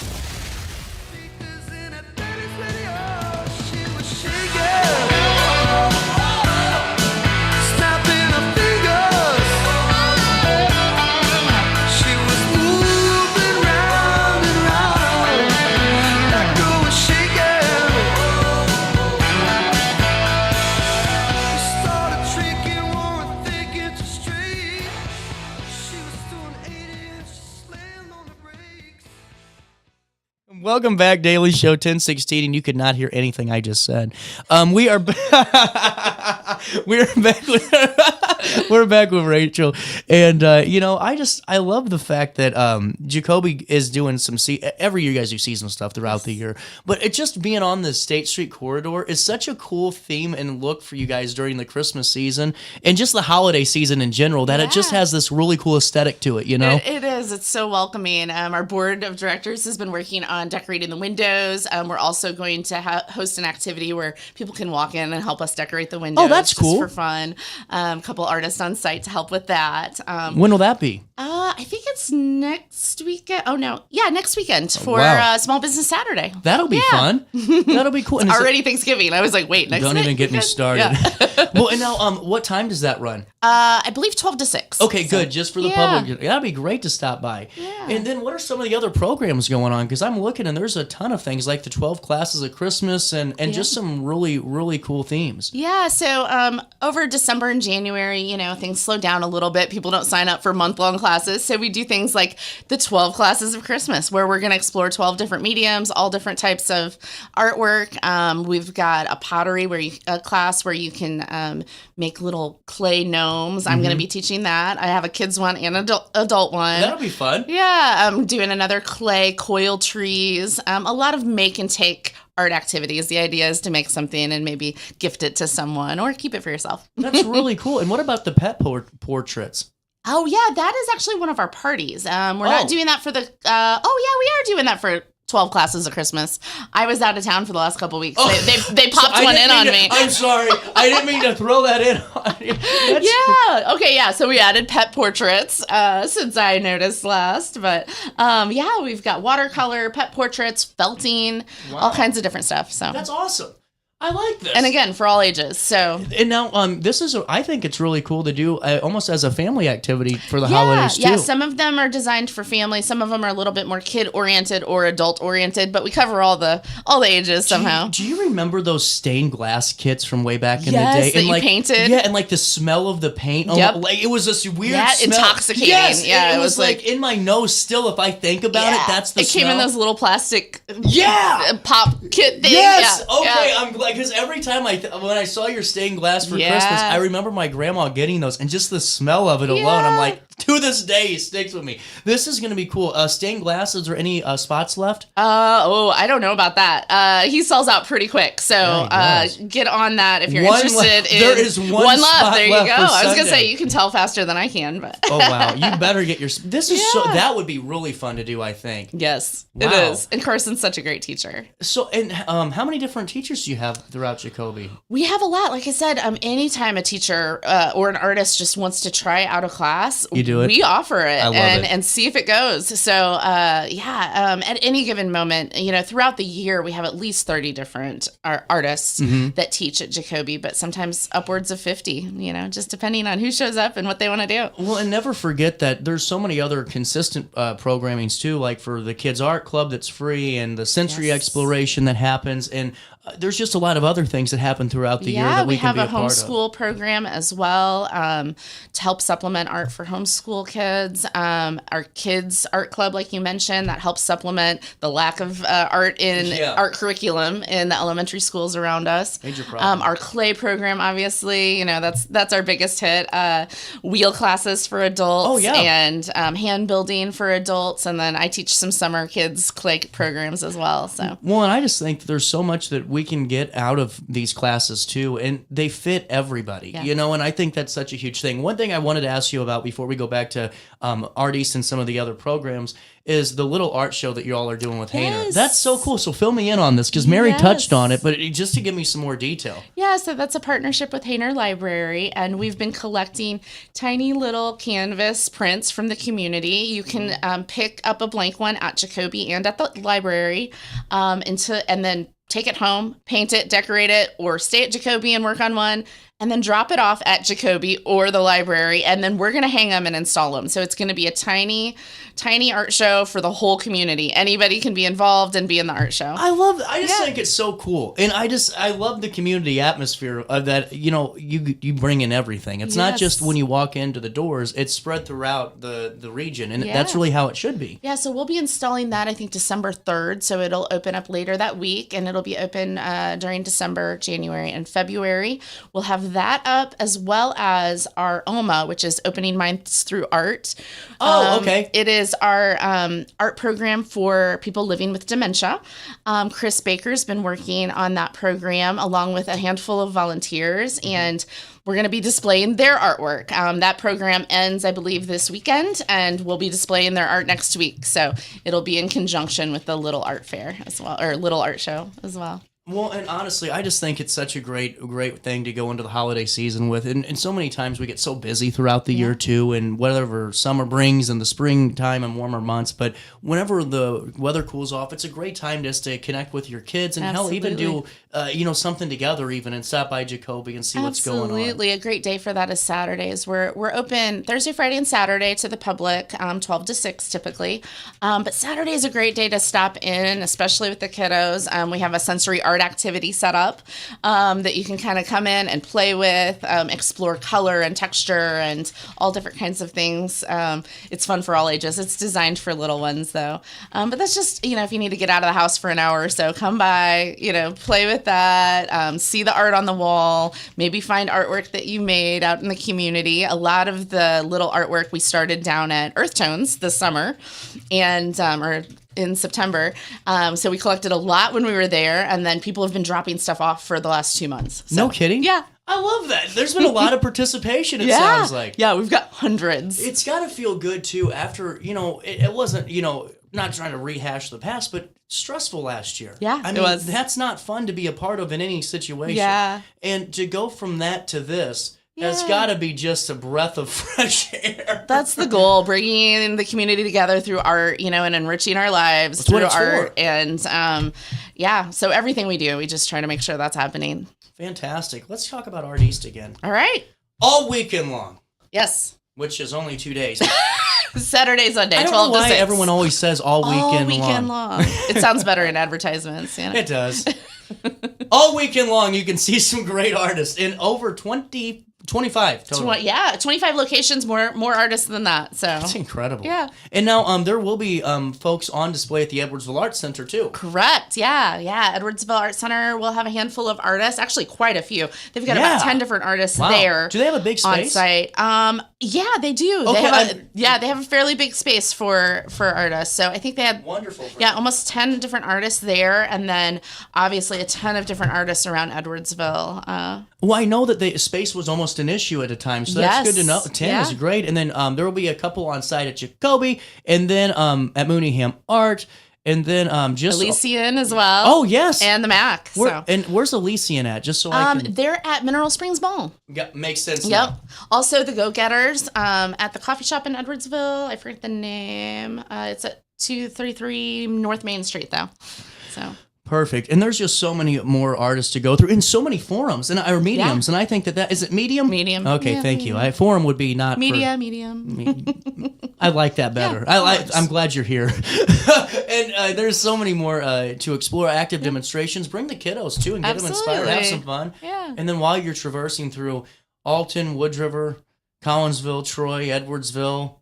Welcome back, Daily Show 1016, and you could not hear anything I just said. We are we're back with we're back with Rachel, and I love the fact that Jacoby is doing some every year you guys do seasonal stuff throughout the year, but it just being on the State Street corridor is such a cool theme and look for you guys during the Christmas season and just the holiday season in general. That it just has this really cool aesthetic to it. It is. It's so welcoming. Our board of directors has been working on decorating the windows. We're also going to host an activity where people can walk in and help us decorate the windows. Oh, that's cool. Just for fun. A couple artists on site to help with that. When will that be? I think it's next weekend. Oh, no. Yeah, next weekend for Small Business Saturday. That'll be fun. That'll be cool. It's already Thanksgiving. I was like, wait, next Don't even get me started. Yeah. Well, and now, what time does that run? I believe 12 to 6. Okay, good. Just for the public. That'd be great to stop by. Yeah. And then what are some of the other programs going on? Because I'm looking and there's a ton of things like the 12 classes of Christmas and just some really, really cool themes. Yeah. So over December and January, things slow down a little bit. People don't sign up for month-long classes. So we do things like the 12 classes of Christmas, where we're going to explore 12 different mediums, all different types of artwork. We've got a pottery class where you can make little clay gnomes. I'm going to be teaching that. I have a kids one and adult one. That'll be fun. Yeah. I'm doing another clay coil trees. A lot of make and take art activities. The idea is to make something and maybe gift it to someone or keep it for yourself. That's really cool. And what about the pet portraits? Oh, yeah, that is actually one of our parties. We're not doing that for the... we are doing that for 12 classes of Christmas. I was out of town for the last couple of weeks. They popped one in on me. I'm sorry. I didn't mean to throw that in on you. Yeah. Okay, yeah. So we added pet portraits since I noticed last. But we've got watercolor, pet portraits, felting, all kinds of different stuff. So that's awesome. I like this. And again, for all ages. So and now, I think it's really cool to do almost as a family activity for the holidays too. Yeah, some of them are designed for family. Some of them are a little bit more kid oriented or adult oriented, but we cover all the ages somehow. Do you remember those stained glass kits from way back in the day? Yes, that and you painted. Yeah, and like the smell of the paint. Yep. It was this weird smell. Intoxicating. Yes, yeah, it was like in my nose still. If I think about it, that's the smell. It came in those little plastic pop kit things. Yes. Yeah. Okay. I'm glad because every time when I saw your stained glass for Christmas, I remember my grandma getting those and just the smell of it alone. I'm like, to this day, it sticks with me. This is going to be cool. Stained glass, is there any spots left? I don't know about that. He sells out pretty quick. So get on that if you're interested. There is one left. There you go. I was going to say, you can tell faster than I can. But oh, wow. You better get your... This is that would be really fun to do, I think. Yes, wow. It is. And Carson's such a great teacher. So, and how many different teachers do you have throughout Jacoby? We have a lot. Like I said, anytime a teacher or an artist just wants to try out a class, you do it. We offer it and and see if it goes. So at any given moment, throughout the year, we have at least 30 different artists that teach at Jacoby, but sometimes upwards of 50. Just depending on who shows up and what they want to do. Well, and never forget that there's so many other consistent programmings too, like for the Kids Art Club that's free and the sensory exploration that happens. And there's just a lot of other things that happen throughout the year that we can be a part of. We have a homeschool program as well to help supplement art for homeschool kids. Our kids art club, like you mentioned, that helps supplement the lack of art in art curriculum in the elementary schools around us. Major problem. Our clay program, obviously, that's our biggest hit. Wheel classes for adults and hand building for adults. And then I teach some summer kids clay programs as well. So well, and I just think there's so much that we can get out of these classes too, and they fit everybody, and I think that's such a huge thing. One thing I wanted to ask you about before we go back to Art East and some of the other programs is the little art show that you all are doing with Hainer. That's so cool. So fill me in on this, because Mary touched on it, but just to give me some more detail. Yeah, so that's a partnership with Hainer Library, and we've been collecting tiny little canvas prints from the community. You can pick up a blank one at Jacoby and at the library, and then take it home, paint it, decorate it, or stay at Jacoby and work on one, and then drop it off at Jacoby or the library, and then we're going to hang them and install them. So it's going to be a tiny art show for the whole community. Anybody can be involved and be in the art show. I just think it's so cool. And I love the community atmosphere of that, you bring in everything. It's not just when you walk into the doors, it's spread throughout the region, and that's really how it should be. Yeah, so we'll be installing that, I think, December 3rd, so it'll open up later that week, and it'll be open during December, January, and February. We'll have that up, as well as our OMA, which is Opening Minds Through Art. Okay. It is our art program for people living with dementia. Chris Baker's been working on that program along with a handful of volunteers, and we're going to be displaying their artwork. That program ends, I believe, this weekend, and we'll be displaying their art next week. So it'll be in conjunction with the Little Art Fair as well, or Little Art Show as well. Well, and honestly, I just think it's such a great thing to go into the holiday season with. And so many times we get so busy throughout the year, too, and whatever summer brings and the springtime and warmer months. But whenever the weather cools off, it's a great time just to connect with your kids and hell, even do something together even and stop by Jacoby and see what's going on. Absolutely. A great day for that is Saturdays. We're open Thursday, Friday, and Saturday to the public, 12 to 6 typically. But Saturday is a great day to stop in, especially with the kiddos. We have a sensory art activity set up that you can kind of come in and play with, explore color and texture and all different kinds of things. It's fun for all ages. It's designed for little ones though. But that's just, if you need to get out of the house for an hour or so, come by, play with that, see the art on the wall, maybe find artwork that you made out in the community. A lot of the little artwork we started down at Earth Tones this summer and or in September. So we collected a lot when we were there, and then people have been dropping stuff off for the last 2 months. So, no kidding? Yeah. I love that. There's been a lot of participation, it sounds like. Yeah, we've got hundreds. It's got to feel good, too, after, it wasn't, not trying to rehash the past, but stressful last year. Yeah, I mean, it was. That's not fun to be a part of in any situation. Yeah. And to go from that to this, it's got to be just a breath of fresh air. That's the goal, bringing the community together through art, and enriching our lives through art. And so everything we do, we just try to make sure that's happening. Fantastic. Let's talk about Art East again. All right. All weekend long. Yes. Which is only 2 days. Saturday, Sunday, I don't 12 know why to 6. everyone always says all weekend long. It sounds better in advertisements. It does. All weekend long, you can see some great artists in over 25 total. 25 locations, more artists than that. So that's incredible. Yeah. And now there will be folks on display at the Edwardsville Arts Center too. Correct. Yeah. Edwardsville Arts Center will have a handful of artists, actually quite a few. They've got about 10 different artists there. Do they have a big space? On site. Yeah, they do. Okay, they have a fairly big space for artists. So I think they had wonderful. Almost 10 different artists there, and then obviously a ton of different artists around Edwardsville. Well, I know that the space was almost an issue at a time, so that's good to know. 10 is great. And then there will be a couple on site at Jacoby, and then at Mooneyham Art, and then just Elysian as well. Oh yes, and the Mac. And where's Elysian at? Just so I can. They're at Mineral Springs Mall. Yeah, makes sense. Yep. Now. Also the Go Getters at the coffee shop in Edwardsville. I forget the name. It's at 233 North Main Street though. So. Perfect. And there's just so many more artists to go through and so many forums or mediums. And I think that is it medium? Medium. Okay, Yeah, thank you. Forum would be not medium. I like that better. Yeah, I'm glad you're here. And there's so many more to explore. Active demonstrations. Bring the kiddos too and get them inspired. Have some fun. Yeah. And then while you're traversing through Alton, Wood River, Collinsville, Troy, Edwardsville.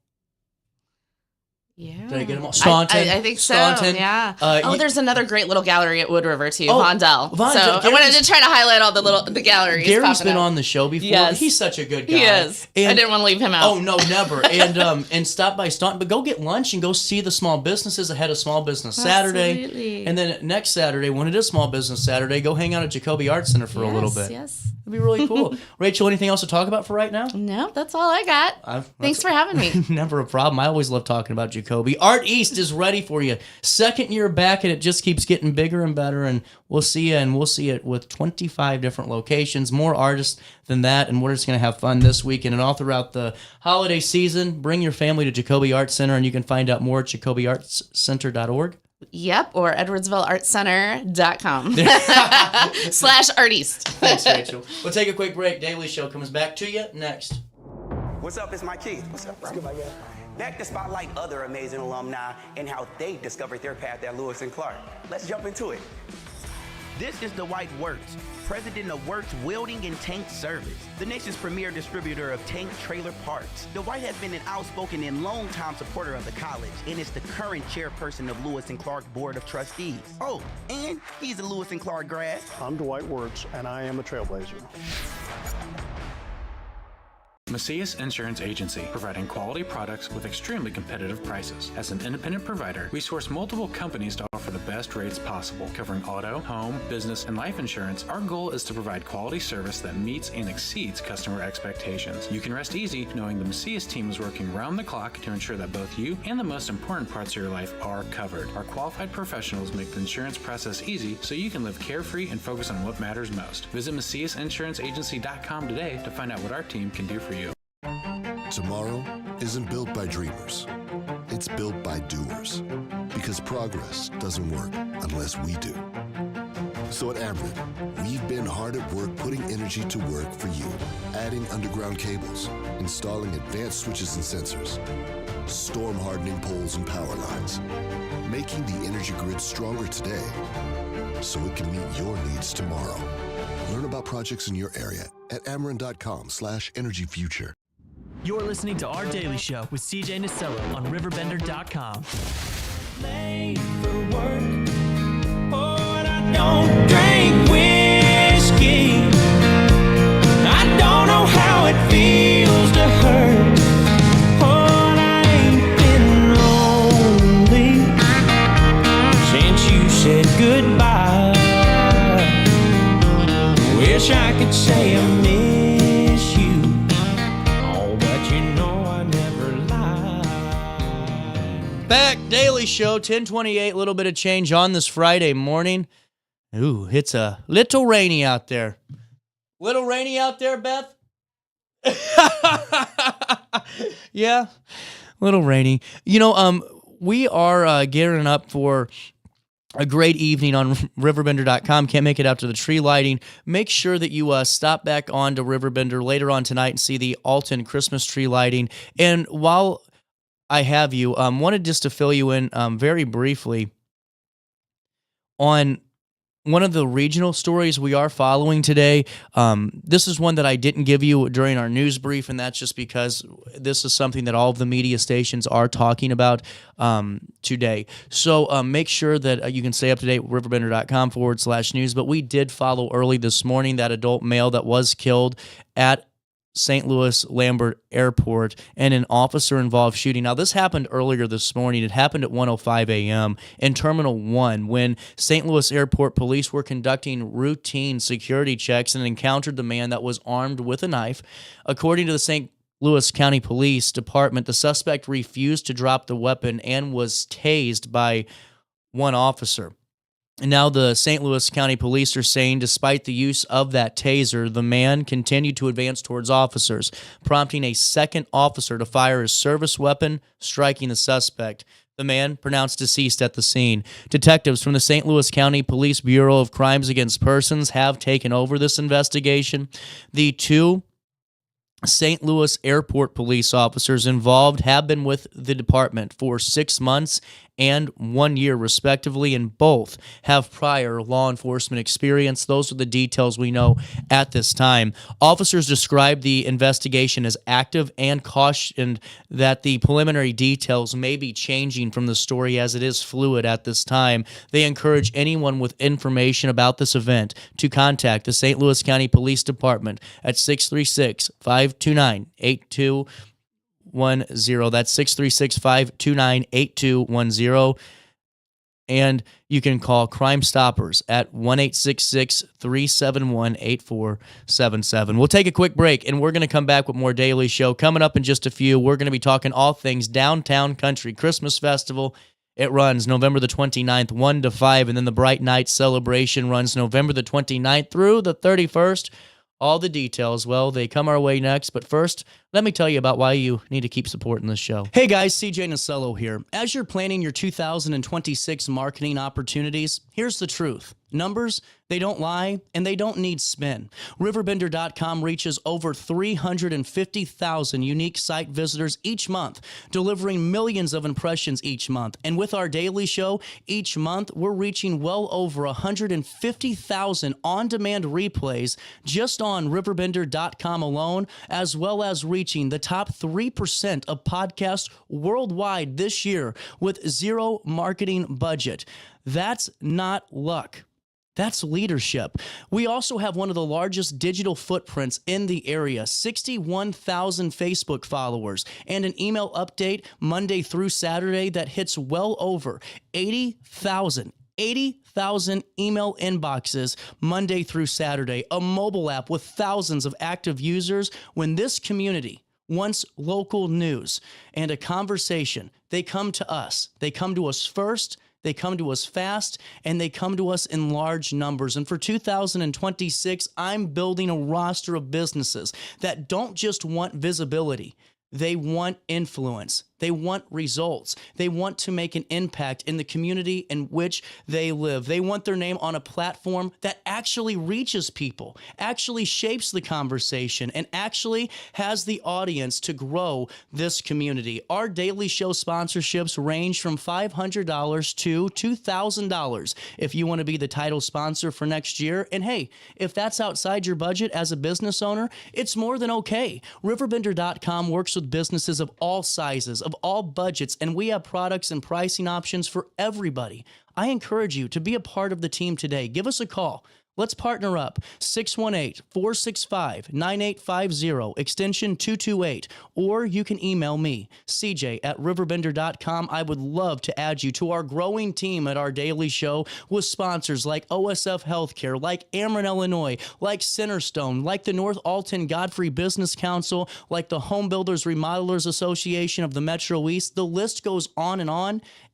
Yeah. Did I get them all? Staunton. I think so. Staunton. Yeah. There's another great little gallery at Wood River too, Vondell. Vondell. So I wanted to try to highlight all the galleries. Gary's been on the show before. Yes. He's such a good guy. He is. I didn't want to leave him out. Oh no, never. And stop by Staunton, but go get lunch and go see the small businesses ahead of Small Business Saturday. Absolutely. And then next Saturday, when it is Small Business Saturday, go hang out at Jacoby Art Center for a little bit. Yes. It'd be really cool. Rachel, anything else to talk about for right now? No, that's all I got. Thanks for having me. Never a problem. I always love talking about Jacoby. Art East is ready for you. Second year back, and it just keeps getting bigger and better. And we'll see you, and we'll see it with 25 different locations, more artists than that. And we're just going to have fun this weekend and all throughout the holiday season. Bring your family to Jacoby Art Center, and you can find out more at jacobyartscenter.org. Yep, or edwardsvilleartcenter.com /artist. Thanks, Rachel. We'll take a quick break. Daily Show comes back to you next. What's up? It's my Keith. What's up, bro? Back to spotlight other amazing alumni and how they discovered their path at Lewis and Clark. Let's jump into it. This is Dwight Wirtz, president of Wirtz Welding and Tank Service, the nation's premier distributor of tank trailer parts. Dwight has been an outspoken and long-time supporter of the college and is the current chairperson of Lewis and Clark Board of Trustees. Oh, and he's a Lewis and Clark grad. I'm Dwight Wirtz, and I am a trailblazer. Macias Insurance Agency, providing quality products with extremely competitive prices. As an independent provider, we source multiple companies to offer the best rates possible, covering auto, home, business, and life insurance. Our goal is to provide quality service that meets and exceeds customer expectations. You can rest easy knowing the Macias team is working round the clock to ensure that both you and the most important parts of your life are covered. Our qualified professionals make the insurance process easy so you can live carefree and focus on what matters most. Visit MaciasInsuranceAgency.com today to find out what our team can do for you. Tomorrow isn't built by dreamers. It's built by doers. Because progress doesn't work unless we do. So at Ameren, we've been hard at work putting energy to work for you. Adding underground cables, installing advanced switches and sensors, storm hardening poles and power lines, making the energy grid stronger today so it can meet your needs tomorrow. Learn about projects in your area at Ameren.com/energyfuture. You're listening to Our Daily Show with CJ Nasello on RiverBender.com. Late for work, but I don't drink whiskey. I don't know how it feels to hurt, but I ain't been lonely since you said goodbye. Wish I could say I miss you. Back, Daily Show, 1028, a little bit of change on this Friday morning. Ooh, it's a little rainy out there. Little rainy out there, Beth? Yeah, little rainy. You know, we are gearing up for a great evening on RiverBender.com. Can't make it out to the tree lighting. Make sure that you stop back on to Riverbender later on tonight and see the Alton Christmas tree lighting. And while I have you, wanted just to fill you in very briefly on one of the regional stories we are following today. This is one that I didn't give you during our news brief, and that's just because this is something that all of the media stations are talking about today. So make sure that you can stay up to date with RiverBender.com/news. But we did follow early this morning that adult male that was killed at St. Louis Lambert Airport and an officer-involved shooting. Now, this happened earlier this morning. It happened at 1:05 a.m. in Terminal 1 when St. Louis Airport police were conducting routine security checks and encountered the man that was armed with a knife. According to the St. Louis County Police Department, the suspect refused to drop the weapon and was tased by one officer. And now the St. Louis County Police are saying despite the use of that taser, the man continued to advance towards officers, prompting a second officer to fire his service weapon, striking the suspect. The man pronounced deceased at the scene. Detectives from the St. Louis County Police Bureau of Crimes Against Persons have taken over this investigation. The two St. Louis Airport police officers involved have been with the department for 6 months and 1 year, respectively, and both have prior law enforcement experience. Those are the details we know at this time. Officers described the investigation as active and cautioned that the preliminary details may be changing from the story as it is fluid at this time. They encourage anyone with information about this event to contact the St. Louis County Police Department at 636-529-8210. That's 636-529-8210. And you can call Crime Stoppers at 1-866-371-8477. We'll take a quick break, and we're going to come back with more Daily Show. Coming up in just a few, we're going to be talking all things Downtown Country Christmas Festival. It runs November the 29th, 1 to 5, and then the Bright Night Celebration runs November the 29th through the 31st. All the details, well, they come our way next. But first, let me tell you about why you need to keep supporting this show. Hey guys, CJ Nasello here. As you're planning your 2026 marketing opportunities, here's the truth. Numbers, they don't lie, and they don't need spin. RiverBender.com reaches over 350,000 unique site visitors each month, delivering millions of impressions each month. And with our daily show, each month, we're reaching well over 150,000 on-demand replays just on RiverBender.com alone, as well as reaching the top 3% of podcasts worldwide this year with zero marketing budget. That's not luck. That's leadership. We also have one of the largest digital footprints in the area, 61,000 Facebook followers, and an email update Monday through Saturday that hits well over 80,000 email inboxes Monday through Saturday, a mobile app with thousands of active users. When this community wants local news and a conversation, they come to us. They come to us first. They come to us fast, and they come to us in large numbers. And for 2026, I'm building a roster of businesses that don't just want visibility. They want influence. They want results. They want to make an impact in the community in which they live. They want their name on a platform that actually reaches people, actually shapes the conversation, and actually has the audience to grow this community. Our daily show sponsorships range from $500 to $2,000 if you want to be the title sponsor for next year. And hey, if that's outside your budget as a business owner, it's more than okay. RiverBender.com works with businesses of all sizes, of all budgets, and we have products and pricing options for everybody. I encourage you to be a part of the team today. Give us a call. Let's partner up. 618-465-9850, extension 228. Or you can email me, cj@riverbender.com. I would love to add you to our growing team at our daily show with sponsors like OSF Healthcare, like Ameren, Illinois, like Centerstone, like the North Alton Godfrey Business Council, like the Home Builders Remodelers Association of the Metro East. The list goes on,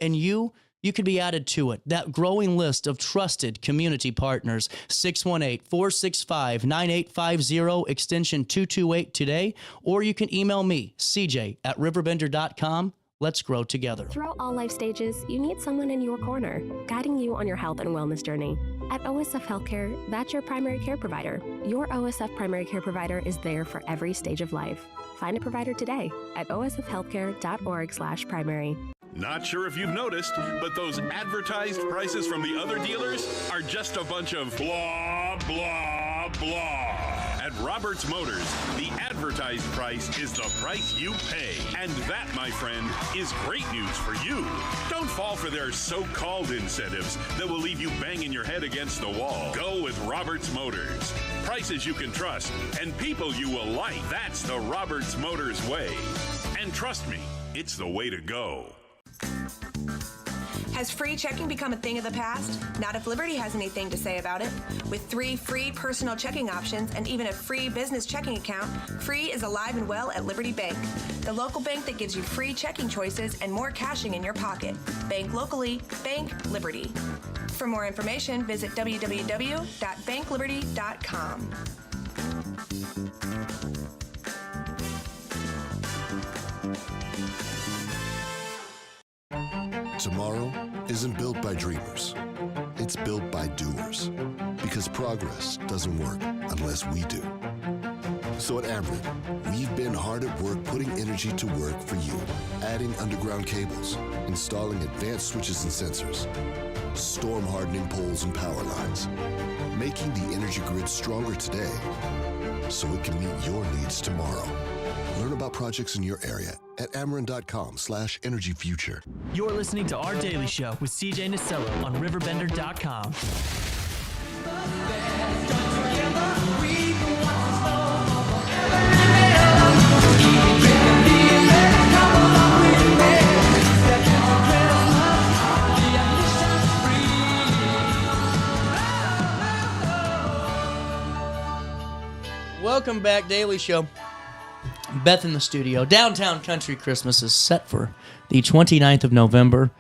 and you could be added to it. That growing list of trusted community partners. 618-465-9850, extension 228 today. Or you can email me, cj@riverbender.com. Let's grow together. Throughout all life stages, you need someone in your corner, guiding you on your health and wellness journey. At OSF Healthcare, that's your primary care provider. Your OSF primary care provider is there for every stage of life. Find a provider today at osfhealthcare.org/primary. Not sure if you've noticed, but those advertised prices from the other dealers are just a bunch of blah, blah, blah. At Roberts Motors, the advertised price is the price you pay. And that, my friend, is great news for you. Don't fall for their so-called incentives that will leave you banging your head against the wall. Go with Roberts Motors. Prices you can trust and people you will like. That's the Roberts Motors way. And trust me, it's the way to go. Has free checking become a thing of the past? Not if Liberty has anything to say about it. With 3 free personal checking options and even a free business checking account, free is alive and well at Liberty Bank, the local bank that gives you free checking choices and more cashing in your pocket. Bank locally, bank Liberty. For more information, visit www.bankliberty.com. Tomorrow isn't built by dreamers. It's built by doers. Because progress doesn't work unless we do. So at Ameren, we've been hard at work putting energy to work for you. Adding underground cables, installing advanced switches and sensors, storm hardening poles and power lines, making the energy grid stronger today so it can meet your needs tomorrow. Learn about projects in your area at Ameren.com/energyfuture. You're listening to Our Daily Show with CJ Nasello on RiverBender.com. Welcome back, Daily Show. Beth in the studio. Downtown Country Christmas is set for the 29th of November,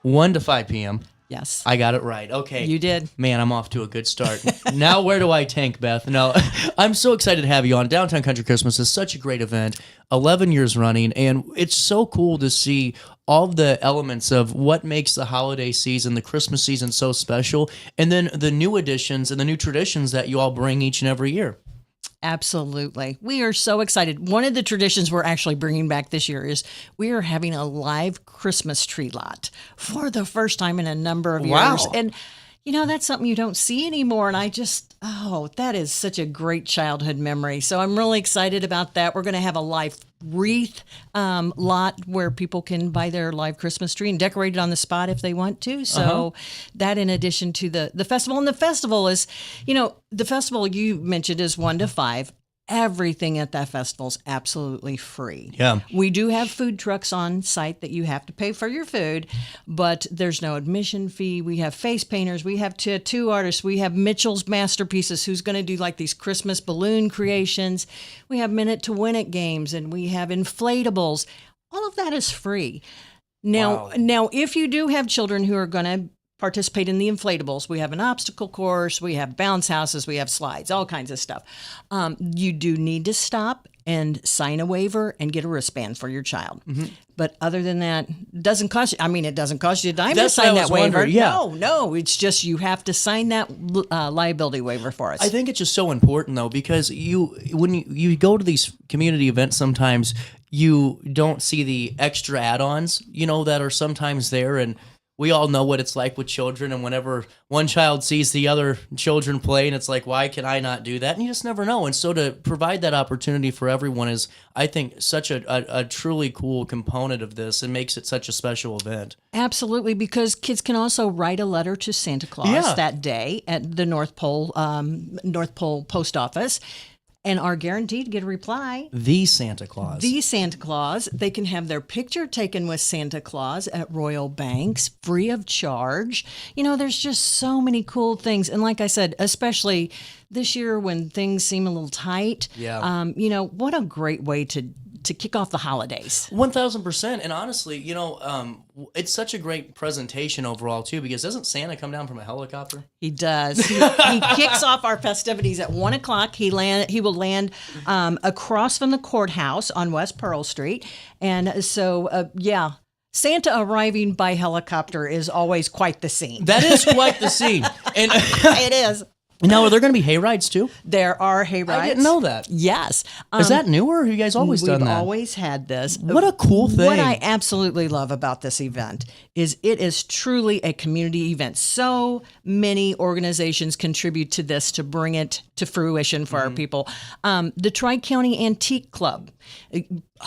1 to 5 p.m. Yes. I got it right. Okay. You did. Man, I'm off to a good start. Now, where do I tank, Beth? No, I'm so excited to have you on. Downtown Country Christmas is such a great event, 11 years running, and it's so cool to see all the elements of what makes the holiday season, the Christmas season so special, and then the new additions and the new traditions that you all bring each and every year. Absolutely. We are so excited. One of the traditions we're actually bringing back this year is we are having a live Christmas tree lot for the first time in a number of years. Wow. And, you know, that's something you don't see anymore. And I just, that is such a great childhood memory. So I'm really excited about that. We're going to have a live wreath lot where people can buy their live Christmas tree and decorate it on the spot if they want to. So that in addition to the festival. And the festival is, you know, the festival you mentioned is 1 to 5. Everything at that festival is absolutely free. Yeah. We do have food trucks on site that you have to pay for your food, but there's no admission fee. We have face painters. We have tattoo artists. We have Mitchell's Masterpieces, who's going to do like these Christmas balloon creations. We have Minute to Win It games, and we have inflatables. All of that is free. Now, if you do have children who are going to participate in the inflatables, we have an obstacle course, we have bounce houses, we have slides, all kinds of stuff. You do need to stop and sign a waiver and get a wristband for your child. But other than that, it doesn't cost you. I mean, it doesn't cost you a dime to sign that waiver. No, it's just you have to sign that liability waiver for us. I think it's just so important, though, because when you go to these community events, sometimes you don't see the extra add-ons, you know, that are sometimes there, and we all know what it's like with children, and whenever one child sees the other children play, and it's like, why can I not do that? And you just never know. And so to provide that opportunity for everyone is, I think, such a truly cool component of this, and makes it such a special event. Absolutely, because kids can also write a letter to Santa Claus that day at the North Pole Post Office, and are guaranteed to get a reply. The Santa Claus. They can have their picture taken with Santa Claus at Royal Banks, free of charge. You know, there's just so many cool things. And like I said, especially this year when things seem a little tight, you know, what a great way to kick off the holidays. 1,000%. And honestly, you know, it's such a great presentation overall, too, because doesn't Santa come down from a helicopter? He does. He kicks off our festivities at 1 o'clock. He will land across from the courthouse on West Pearl Street. And so, Santa arriving by helicopter is always quite the scene. That is quite the scene. And it is. Now, are there going to be hay rides, too? There are hay rides. I didn't know that. Yes. Is that newer, or have you guys always done that? We've always had this. What a cool thing. What I absolutely love about this event is it is truly a community event. So many organizations contribute to this to bring it to fruition for our people. The Tri-County Antique Club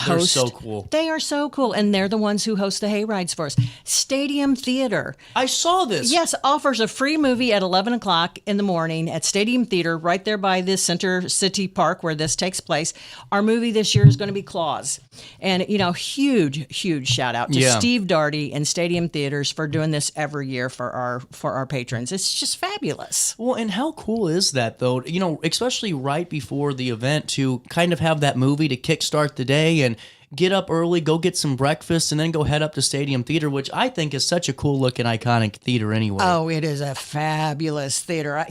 They're so cool. They are so cool, and they're the ones who host the hay rides for us. Stadium Theater. I saw this. Yes, offers a free movie at 11 o'clock in the morning at Stadium Theater, right there by the Center City Park where this takes place. Our movie this year is going to be Claus. And, you know, huge shout out to Steve Darty and Stadium Theaters for doing this every year for our patrons. It's just fabulous. Well, and how cool is that, though? You know, especially right before the event to kind of have that movie to kickstart the day. And get up early, go get some breakfast, and then go head up to Stadium Theater, which I think is such a cool looking, iconic theater anyway. Oh, it is a fabulous theater.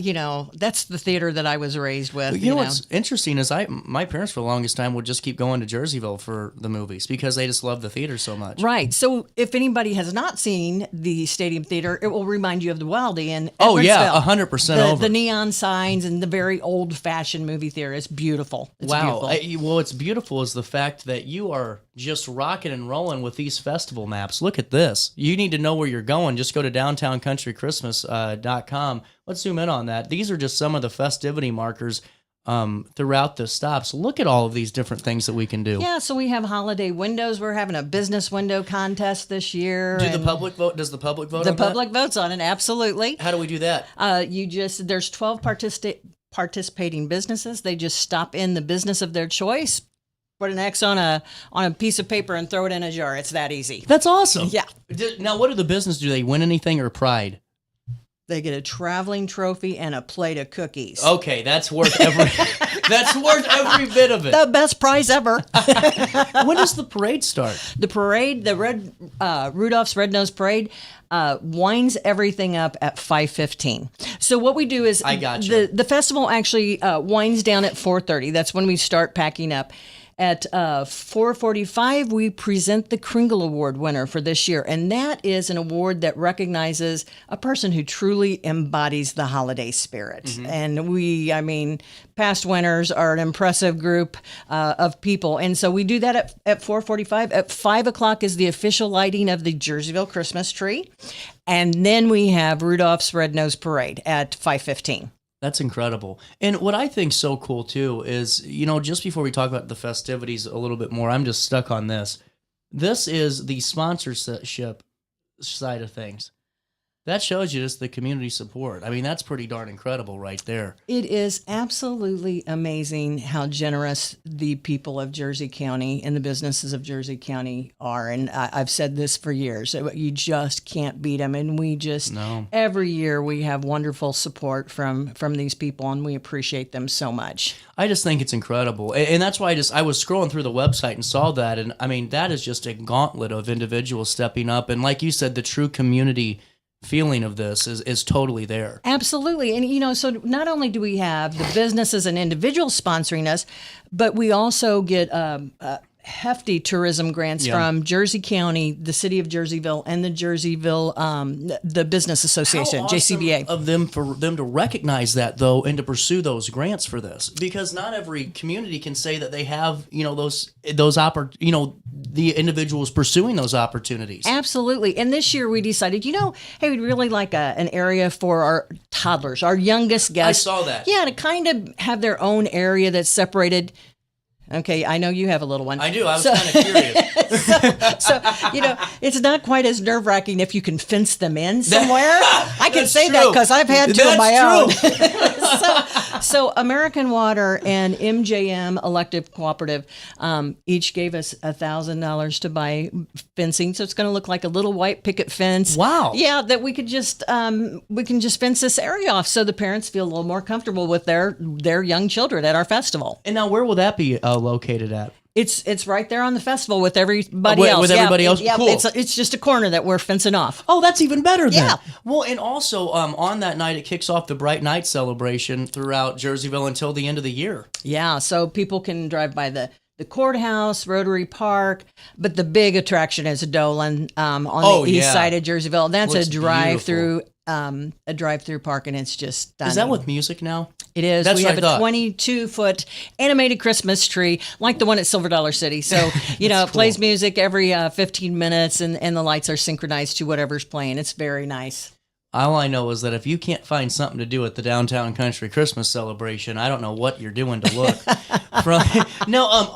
That's the theater that I was raised with. You know what's interesting is my parents for the longest time would just keep going to Jerseyville for the movies because they just love the theater so much. Right. So if anybody has not seen the Stadium Theater, it will remind you of the Wilde in Oh, yeah, Edwardsville. 100% over. The neon signs and the very old-fashioned movie theater. It's beautiful. It's Wow. beautiful. What's beautiful is the fact that you are just rocking and rolling with these festival maps. Look at this. You need to know where you're going. Just go to downtowncountrychristmas.com. Let's zoom in on that. These are just some of the festivity markers throughout the stops. Look at all of these different things that we can do. Yeah, so we have holiday windows. We're having a business window contest this year. Does the public vote The on that? public votes on it, absolutely. How do we do that? There's 12 participating businesses. They just stop in the business of their choice, put an X on a piece of paper and throw it in a jar. It's that easy. That's awesome. Yeah. Now, what do the business do? They win anything or pride? They get a traveling trophy and a plate of cookies. Okay, that's worth every bit of it. The best prize ever. When does the parade start? The parade, Rudolph's Red-Nosed Parade, winds everything up at 5:15. So what we do is I gotcha. the festival actually winds down at 4:30. That's when we start packing up. At 4:45, we present the Kringle Award winner for this year, and that is an award that recognizes a person who truly embodies the holiday spirit. Mm-hmm. And past winners are an impressive group of people, and so we do that at 4:45. At 5 o'clock is the official lighting of the Jerseyville Christmas tree, and then we have Rudolph's Red-Nosed Parade at 5:15. That's incredible. And what I think's so cool too is, just before we talk about the festivities a little bit more, I'm just stuck on this. This is the sponsorship side of things. That shows you just the community support. That's pretty darn incredible right there. It is absolutely amazing how generous the people of Jersey County and the businesses of Jersey County are. And I've said this for years. You just can't beat them. And every year we have wonderful support from these people, and we appreciate them so much. I just think it's incredible. And that's why I was scrolling through the website and saw that. And that is just a gauntlet of individuals stepping up. And like you said, the true community feeling of this is totally there. Absolutely. And, so not only do we have the businesses and individuals sponsoring us, but we also get hefty tourism grants from Jersey County, the city of Jerseyville, and the Jerseyville, the Business Association, How awesome JCBA. of them for them to recognize that though, and to pursue those grants for this, because not every community can say that they have the individuals pursuing those opportunities. Absolutely. And this year we decided, hey, we'd really like an area for our toddlers, our youngest guests. I saw that. Yeah, to kind of have their own area that's separated. Okay, I know you have a little one. I do. I was kind of curious. so, it's not quite as nerve-wracking if you can fence them in somewhere. I can say that because I've had two of my own. So American Water and MJM Elective Cooperative each gave us $1,000 to buy fencing. So it's going to look like a little white picket fence. Wow. Yeah, that we can just fence this area off so the parents feel a little more comfortable with their young children at our festival. And now where will that be located at? It's right there on the festival with everybody else. With everybody else? Yeah, Cool. It's just a corner that we're fencing off. Oh, that's even better then. Yeah. Well, and also on that night, it kicks off the Bright Night celebration throughout Jerseyville until the end of the year. Yeah, so people can drive by the courthouse, Rotary Park, but the big attraction is Dolan on the east side of Jerseyville. That's Looks a drive-through park, and it's just stunning. Is that with music now? It is. That's we what have I a 22-foot animated Christmas tree, like the one at Silver Dollar City. So, it plays music every 15 minutes, and the lights are synchronized to whatever's playing. It's very nice. All I know is that if you can't find something to do at the Downtown Country Christmas celebration, I don't know what you're doing to look.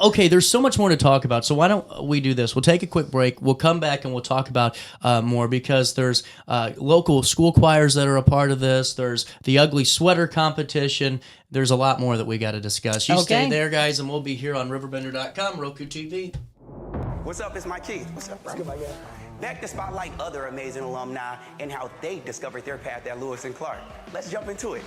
Okay, there's so much more to talk about. So why don't we do this? We'll take a quick break. We'll come back and we'll talk about more, because there's local school choirs that are a part of this. There's the ugly sweater competition. There's a lot more that we got to discuss. You stay there, guys, and we'll be here on RiverBender.com, Roku TV. What's up? It's my Keith. What's up, bro? Back to spotlight other amazing alumni and how they discovered their path at Lewis and Clark. Let's jump into it.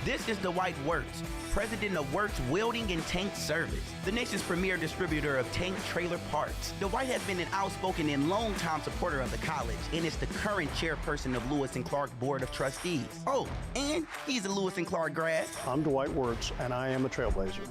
This is Dwight Wirtz, president of Wirtz Welding and Tank Service, the nation's premier distributor of tank trailer parts. Dwight has been an outspoken and long-time supporter of the college and is the current chairperson of Lewis and Clark Board of Trustees. Oh, and he's a Lewis and Clark grad. I'm Dwight Wirtz, and I am a trailblazer.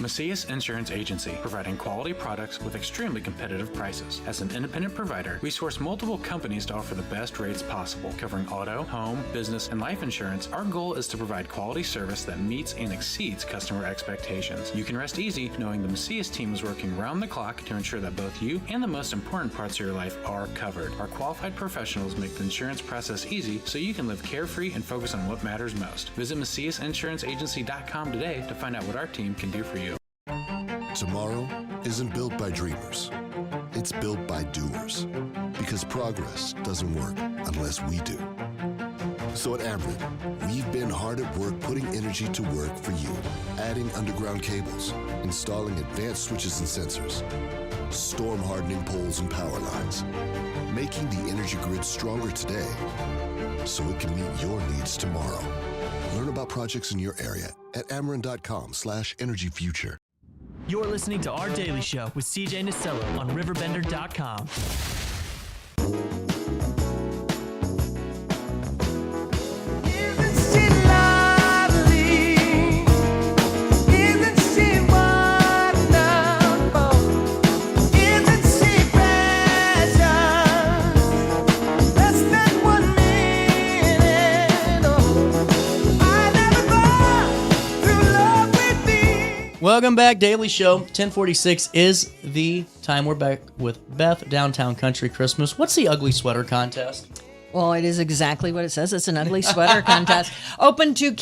Macias Insurance Agency, providing quality products with extremely competitive prices. As an independent provider, we source multiple companies to offer the best rates possible, covering auto, home, business, and life insurance. Our goal is to provide quality service that meets and exceeds customer expectations. You can rest easy knowing the Macias team is working round the clock to ensure that both you and the most important parts of your life are covered. Our qualified professionals make the insurance process easy so you can live carefree and focus on what matters most. Visit MaciasInsuranceAgency.com today to find out what our team can do for you. Tomorrow isn't built by dreamers. It's built by doers. Because progress doesn't work unless we do. So at Ameren, we've been hard at work putting energy to work for you. Adding underground cables, installing advanced switches and sensors, storm hardening poles and power lines, making the energy grid stronger today so it can meet your needs tomorrow. Learn about projects in your area at Ameren.com/energyfuture. You're listening to Our Daily Show with CJ Nasello on RiverBender.com. Welcome back, Daily Show. 1046 is the time. We're back with Beth, Downtown Country Christmas. What's the ugly sweater contest? Well, it is exactly what it says. It's an ugly sweater contest open to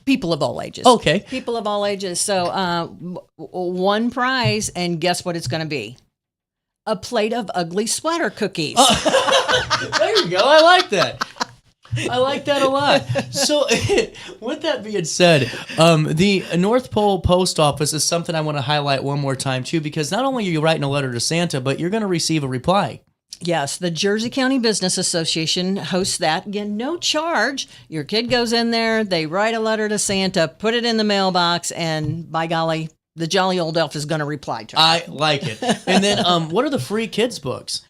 people of all ages. Okay. People of all ages. So one prize, and guess what it's going to be? A plate of ugly sweater cookies. There you go. I like that. I like that a lot. So, with that being said, the North Pole Post Office is something I want to highlight one more time, too, because not only are you writing a letter to Santa, but you're going to receive a reply. Yes, the Jersey County Business Association hosts that. Again, no charge. Your kid goes in there, they write a letter to Santa, put it in the mailbox, and by golly, the jolly old elf is going to reply to it. I like it. And then what are the free kids books?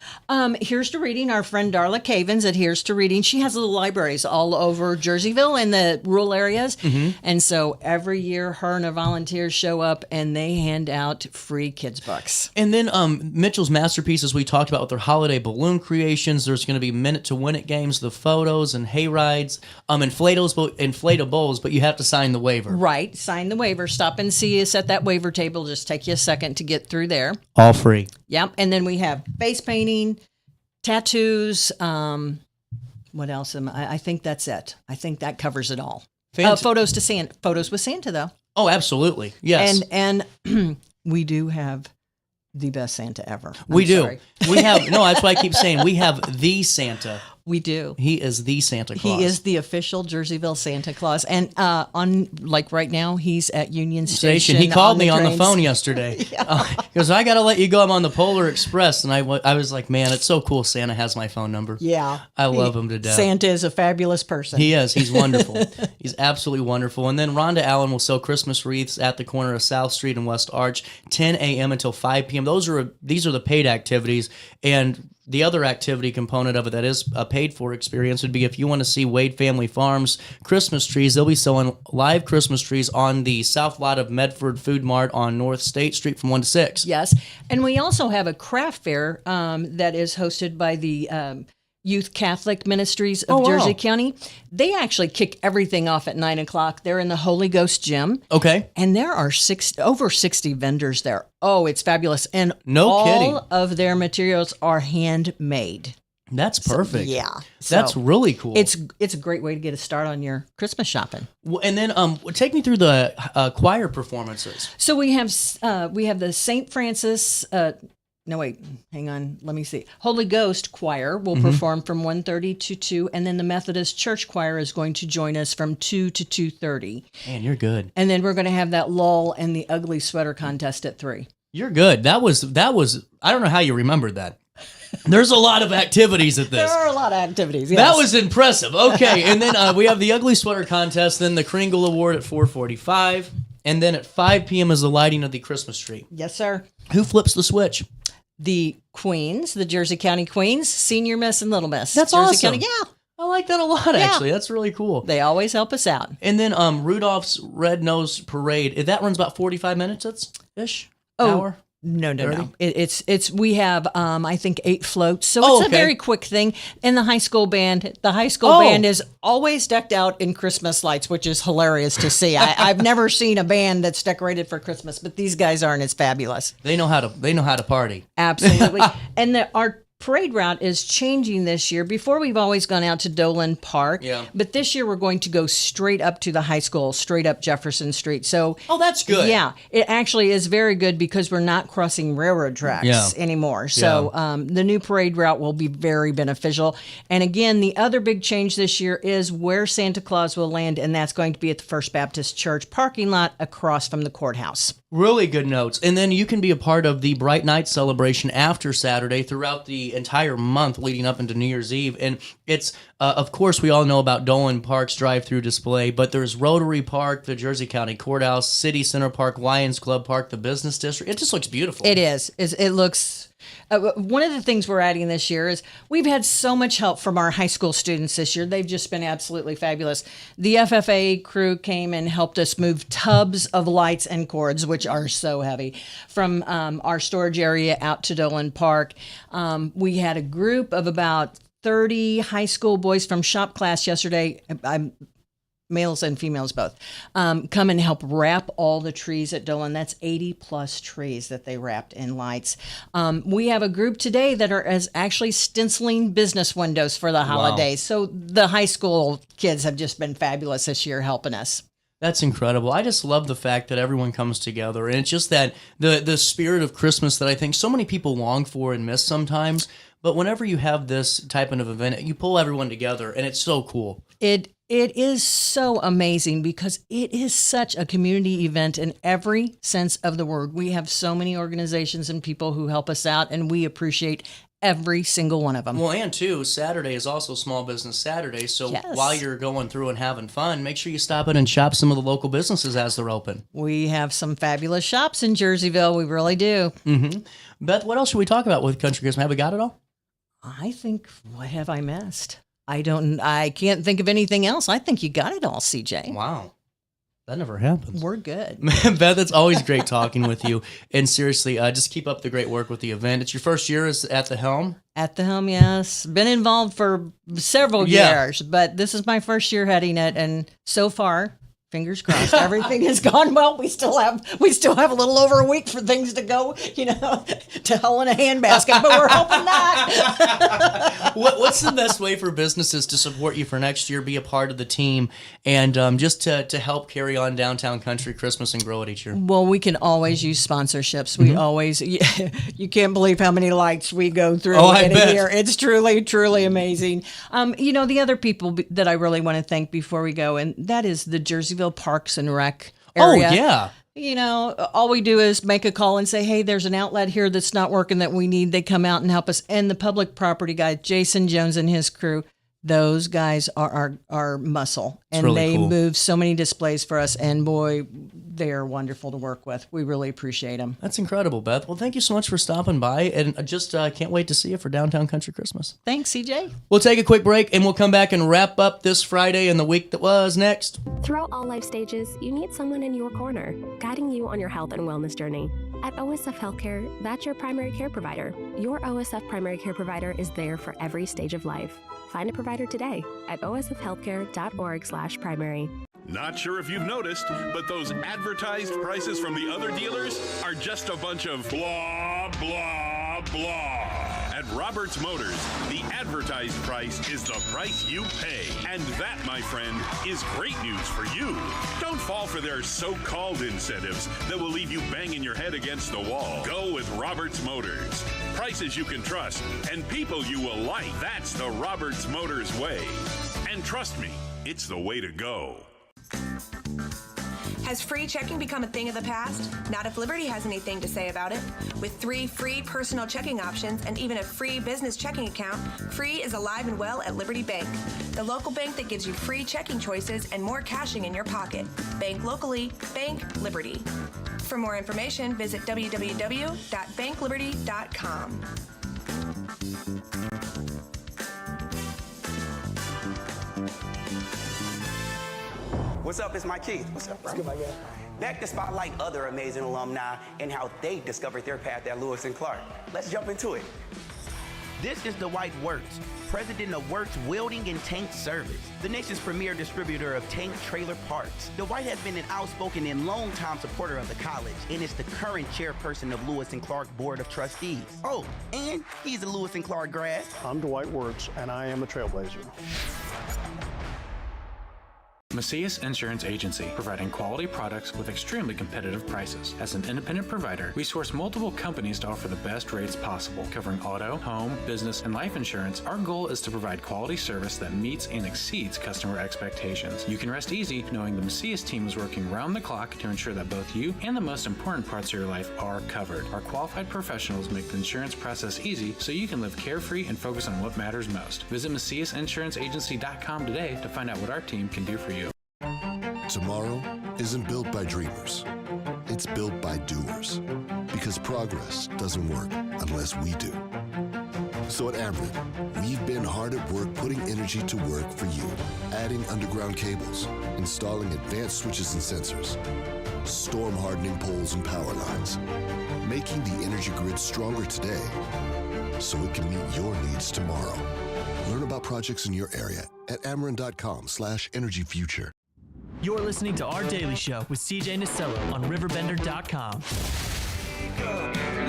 Here's to Reading. Our friend Darla Cavens at Here's to Reading. She has little libraries all over Jerseyville and the rural areas. Mm-hmm. And so every year her and her volunteers show up and they hand out free kids books. And then Mitchell's Masterpieces, we talked about with their holiday balloon creations. There's going to be minute to win it games, the photos and hay rides, inflatables, but you have to sign the waiver. Right. Sign the waiver. Stop and see us at that waiver table. Just take you a second to get through there. All free. Yep. And then we have face painting, tattoos. What else? I think that's it. I think that covers it all. Photos with Santa, though. Oh, absolutely. Yes. And we do have the best Santa ever. We do. We have, no, that's why I keep saying we have the Santa. We do. He is the Santa Claus. He is the official Jerseyville Santa Claus. And on right now, he's at Union Station. He called me on the phone yesterday. He goes, I got to let you go. I'm on the Polar Express. And I was like, man, it's so cool. Santa has my phone number. Yeah. I love him to death. Santa is a fabulous person. He is. He's wonderful. He's absolutely wonderful. And then Rhonda Allen will sell Christmas wreaths at the corner of South Street and West Arch, 10 a.m. until 5 p.m. These are the paid activities. And the other activity component of it that is a paid-for experience would be if you want to see Wade Family Farms Christmas trees. They'll be selling live Christmas trees on the south lot of Medford Food Mart on North State Street from 1 to 6. Yes, and we also have a craft fair that is hosted by the Youth Catholic Ministries of Jersey County. They actually kick everything off at 9 o'clock. They're in the Holy Ghost Gym. Okay. And there are over 60 vendors there. Oh, it's fabulous. And no kidding. All of their materials are handmade. That's perfect. Yeah. That's really cool. It's a great way to get a start on your Christmas shopping. And then take me through the choir performances. So we have the St. Francis no, wait, hang on. Let me see. Holy Ghost Choir will perform from 1:30 to 2, and then the Methodist Church Choir is going to join us from 2 to 2:30. Man, you're good. And then we're going to have that lull and the ugly sweater contest at 3. You're good. That was. I don't know how you remembered that. There's a lot of activities at this. There are a lot of activities. Yes. That was impressive. Okay, and then we have the Ugly Sweater Contest, then the Kringle Award at 4:45, and then at 5 p.m. is the lighting of the Christmas tree. Yes, sir. Who flips the switch? The Queens, the Jersey County Queens, Senior Miss and Little Miss. That's Jersey awesome. County, yeah. I like that a lot, actually. That's really cool. They always help us out. And then Rudolph's Red-Nosed Parade, that runs about 45 minutes ish? Hour? No. It's we have I think 8 floats, so it's a very quick thing. And the high school band band is always decked out in Christmas lights, which is hilarious to see. I've never seen a band that's decorated for Christmas, but these guys aren't as fabulous. They know how to party. Absolutely. And our parade route is changing this year. Before, we've always gone out to Dolan Park, but this year we're going to go straight up to the high school, straight up Jefferson Street. So, that's good. Yeah, it actually is very good because we're not crossing railroad tracks anymore. So the new parade route will be very beneficial. And again, the other big change this year is where Santa Claus will land, and that's going to be at the First Baptist Church parking lot across from the courthouse. Really good notes. And then you can be a part of the Bright Night celebration after Saturday throughout the entire month leading up into New Year's Eve. And it's, of course, we all know about Dolan Park's drive-through display, but there's Rotary Park, the Jersey County Courthouse, City Center Park, Lions Club Park, the Business District. It just looks beautiful. It is. It looks... one of the things we're adding this year is we've had so much help from our high school students this year. They've just been absolutely fabulous. The FFA crew came and helped us move tubs of lights and cords, which are so heavy, from our storage area out to Dolan Park. We had a group of about 30 high school boys from shop class yesterday. Males and females both, come and help wrap all the trees at Dolan. That's 80 plus trees that they wrapped in lights. We have a group today that are actually stenciling business windows for the holidays. So the high school kids have just been fabulous this year helping us. That's incredible. I just love the fact that everyone comes together, and it's just that the spirit of Christmas that I think so many people long for and miss sometimes. But whenever you have this type of event, you pull everyone together, and it's so cool. It is so amazing because it is such a community event in every sense of the word. We have so many organizations and people who help us out, and we appreciate every single one of them. Well, and too, Saturday is also Small Business Saturday, so while you're going through and having fun, make sure you stop in and shop some of the local businesses as they're open. We have some fabulous shops in Jerseyville. We really do. Mm-hmm. Beth, what else should we talk about with Country Christmas? Have we got it all? I think, what have I missed? I can't think of anything else. I think you got it all, CJ. Wow. That never happens. We're good. Beth, it's always great talking with you. And seriously, just keep up the great work with the event. It's your first year as at the helm? At the helm, yes. Been involved for several years, but this is my first year heading it. And so far, fingers crossed, everything has gone well. We still have a little over a week for things to go, to hell in a handbasket, but we're hoping not. What's the best way for businesses to support you for next year, be a part of the team, and just to help carry on Downtown Country Christmas and grow it each year? Well, we can always use sponsorships. We always, you can't believe how many lights we go through in a year. It's truly, truly amazing. The other people that I really want to thank before we go, and that is the Jerseyville Parks and Rec area. Oh, yeah. All we do is make a call and say, hey, there's an outlet here that's not working that we need. They come out and help us. And the public property guy, Jason Jones and his crew, those guys are our muscle. And really they cool. move so many displays for us. And boy, they are wonderful to work with. We really appreciate them. That's incredible, Beth. Well, thank you so much for stopping by. And I just can't wait to see you for Downtown Country Christmas. Thanks, CJ. We'll take a quick break and we'll come back and wrap up this Friday and the week that was next. Throughout all life stages, you need someone in your corner, guiding you on your health and wellness journey. At OSF Healthcare, that's your primary care provider. Your OSF primary care provider is there for every stage of life. Find a provider today at osfhealthcare.org/primary. Not sure if you've noticed, but those advertised prices from the other dealers are just a bunch of blah, blah, blah. At Roberts Motors, the advertised price is the price you pay. And that, my friend, is great news for you. Don't fall for their so-called incentives that will leave you banging your head against the wall. Go with Roberts Motors. Prices you can trust and people you will like. That's the Roberts Motors way. And trust me, it's the way to go. Has free checking become a thing of the past? Not if Liberty has anything to say about it. With 3 free personal checking options and even a free business checking account, free is alive and well at Liberty Bank, the local bank that gives you free checking choices and more cashing in your pocket. Bank locally, bank Liberty. For more information, visit www.bankliberty.com. What's up? It's Mike Keith. What's up, bro? Let's get my guy. Back to spotlight other amazing alumni and how they discovered their path at Lewis and Clark. Let's jump into it. This is the White Works, president of Works Welding and Tank Service, the nation's premier distributor of tank trailer parts. The White has been an outspoken and long-time supporter of the college and is the current chairperson of Lewis and Clark Board of Trustees. Oh, and he's a Lewis and Clark grad. I'm Dwight Wirtz, and I am a trailblazer. Macias Insurance Agency, providing quality products with extremely competitive prices. As an independent provider, we source multiple companies to offer the best rates possible, covering auto, home, business, and life insurance. Our goal is to provide quality service that meets and exceeds customer expectations. You can rest easy knowing the Macias team is working round the clock to ensure that both you and the most important parts of your life are covered. Our qualified professionals make the insurance process easy so you can live carefree and focus on what matters most. Visit MaciasInsuranceAgency.com today to find out what our team can do for you. Tomorrow isn't built by dreamers. It's built by doers. Because progress doesn't work unless we do. So at Ameren, we've been hard at work putting energy to work for you. Adding underground cables, installing advanced switches and sensors, storm hardening poles and power lines, making the energy grid stronger today so it can meet your needs tomorrow. Learn about projects in your area at Ameren.com/energyfuture. You're listening to Our Daily Show with CJ Nasello on RiverBender.com.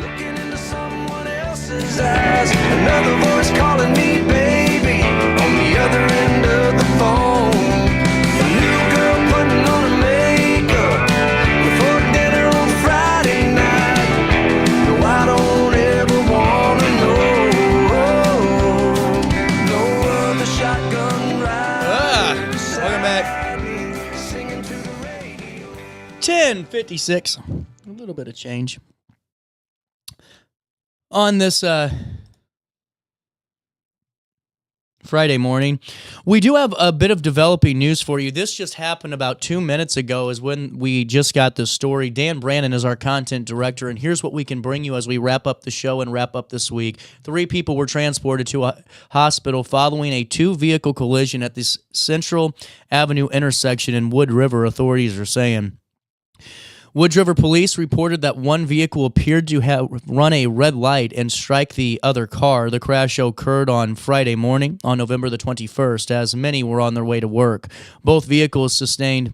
Looking into someone else's eyes, another voice calling me baby on the other end of the phone. A new girl putting on her makeup before dinner on Friday night. No, I don't ever wanna know. No other shotgun ride. Welcome back. 10:56. A little bit of change on this Friday morning. We do have a bit of developing news for you. This just happened about 2 minutes ago is when we just got this story. Dan Brannon is our content director, and here's what we can bring you as we wrap up the show and wrap up this week. 3 people were transported to a hospital following a 2-vehicle collision at this Central Avenue intersection in Wood River, authorities are saying. Wood River Police reported that one vehicle appeared to have run a red light and strike the other car. The crash occurred on Friday morning, on November the 21st, as many were on their way to work. Both vehicles sustained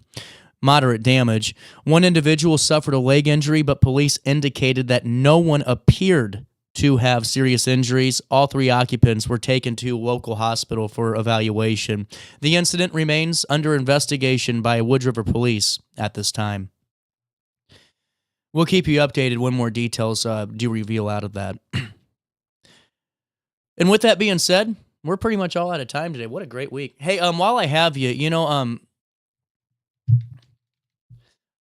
moderate damage. One individual suffered a leg injury, but police indicated that no one appeared to have serious injuries. All 3 occupants were taken to a local hospital for evaluation. The incident remains under investigation by Wood River Police at this time. We'll keep you updated when more details do reveal out of that. And with that being said, we're pretty much all out of time today. What a great week. Hey, while I have you,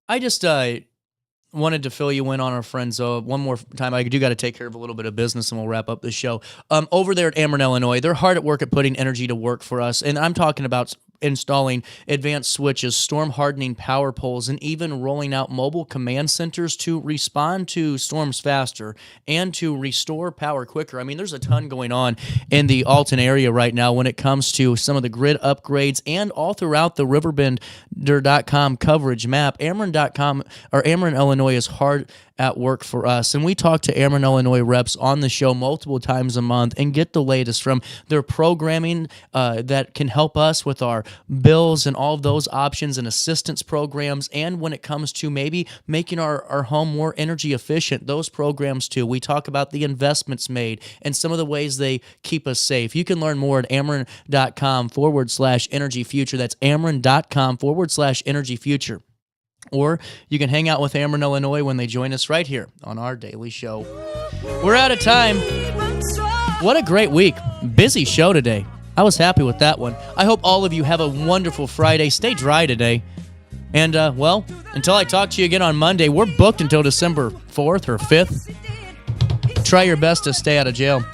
I just wanted to fill you in on our friends one more time. I do got to take care of a little bit of business and we'll wrap up the show. Over there at Ameren, Illinois, they're hard at work at putting energy to work for us. And I'm talking about installing advanced switches, storm hardening power poles, and even rolling out mobile command centers to respond to storms faster and to restore power quicker. I mean, there's a ton going on in the Alton area right now when it comes to some of the grid upgrades and all throughout the RiverBender.com coverage map. Ameren.com or Ameren, Illinois is hard at work for us. And we talk to Ameren, Illinois reps on the show multiple times a month and get the latest from their programming that can help us with our bills and all of those options and assistance programs. And when it comes to maybe making our home more energy efficient, those programs too. We talk about the investments made and some of the ways they keep us safe. You can learn more at Ameren.com/energy future. That's Ameren.com/energy future. Or you can hang out with Ameren, Illinois when they join us right here on our daily show. We're out of time. What a great week. Busy show today. I was happy with that one. I hope all of you have a wonderful Friday. Stay dry today. And, well, until I talk to you again on Monday, we're booked until December 4th or 5th. Try your best to stay out of jail.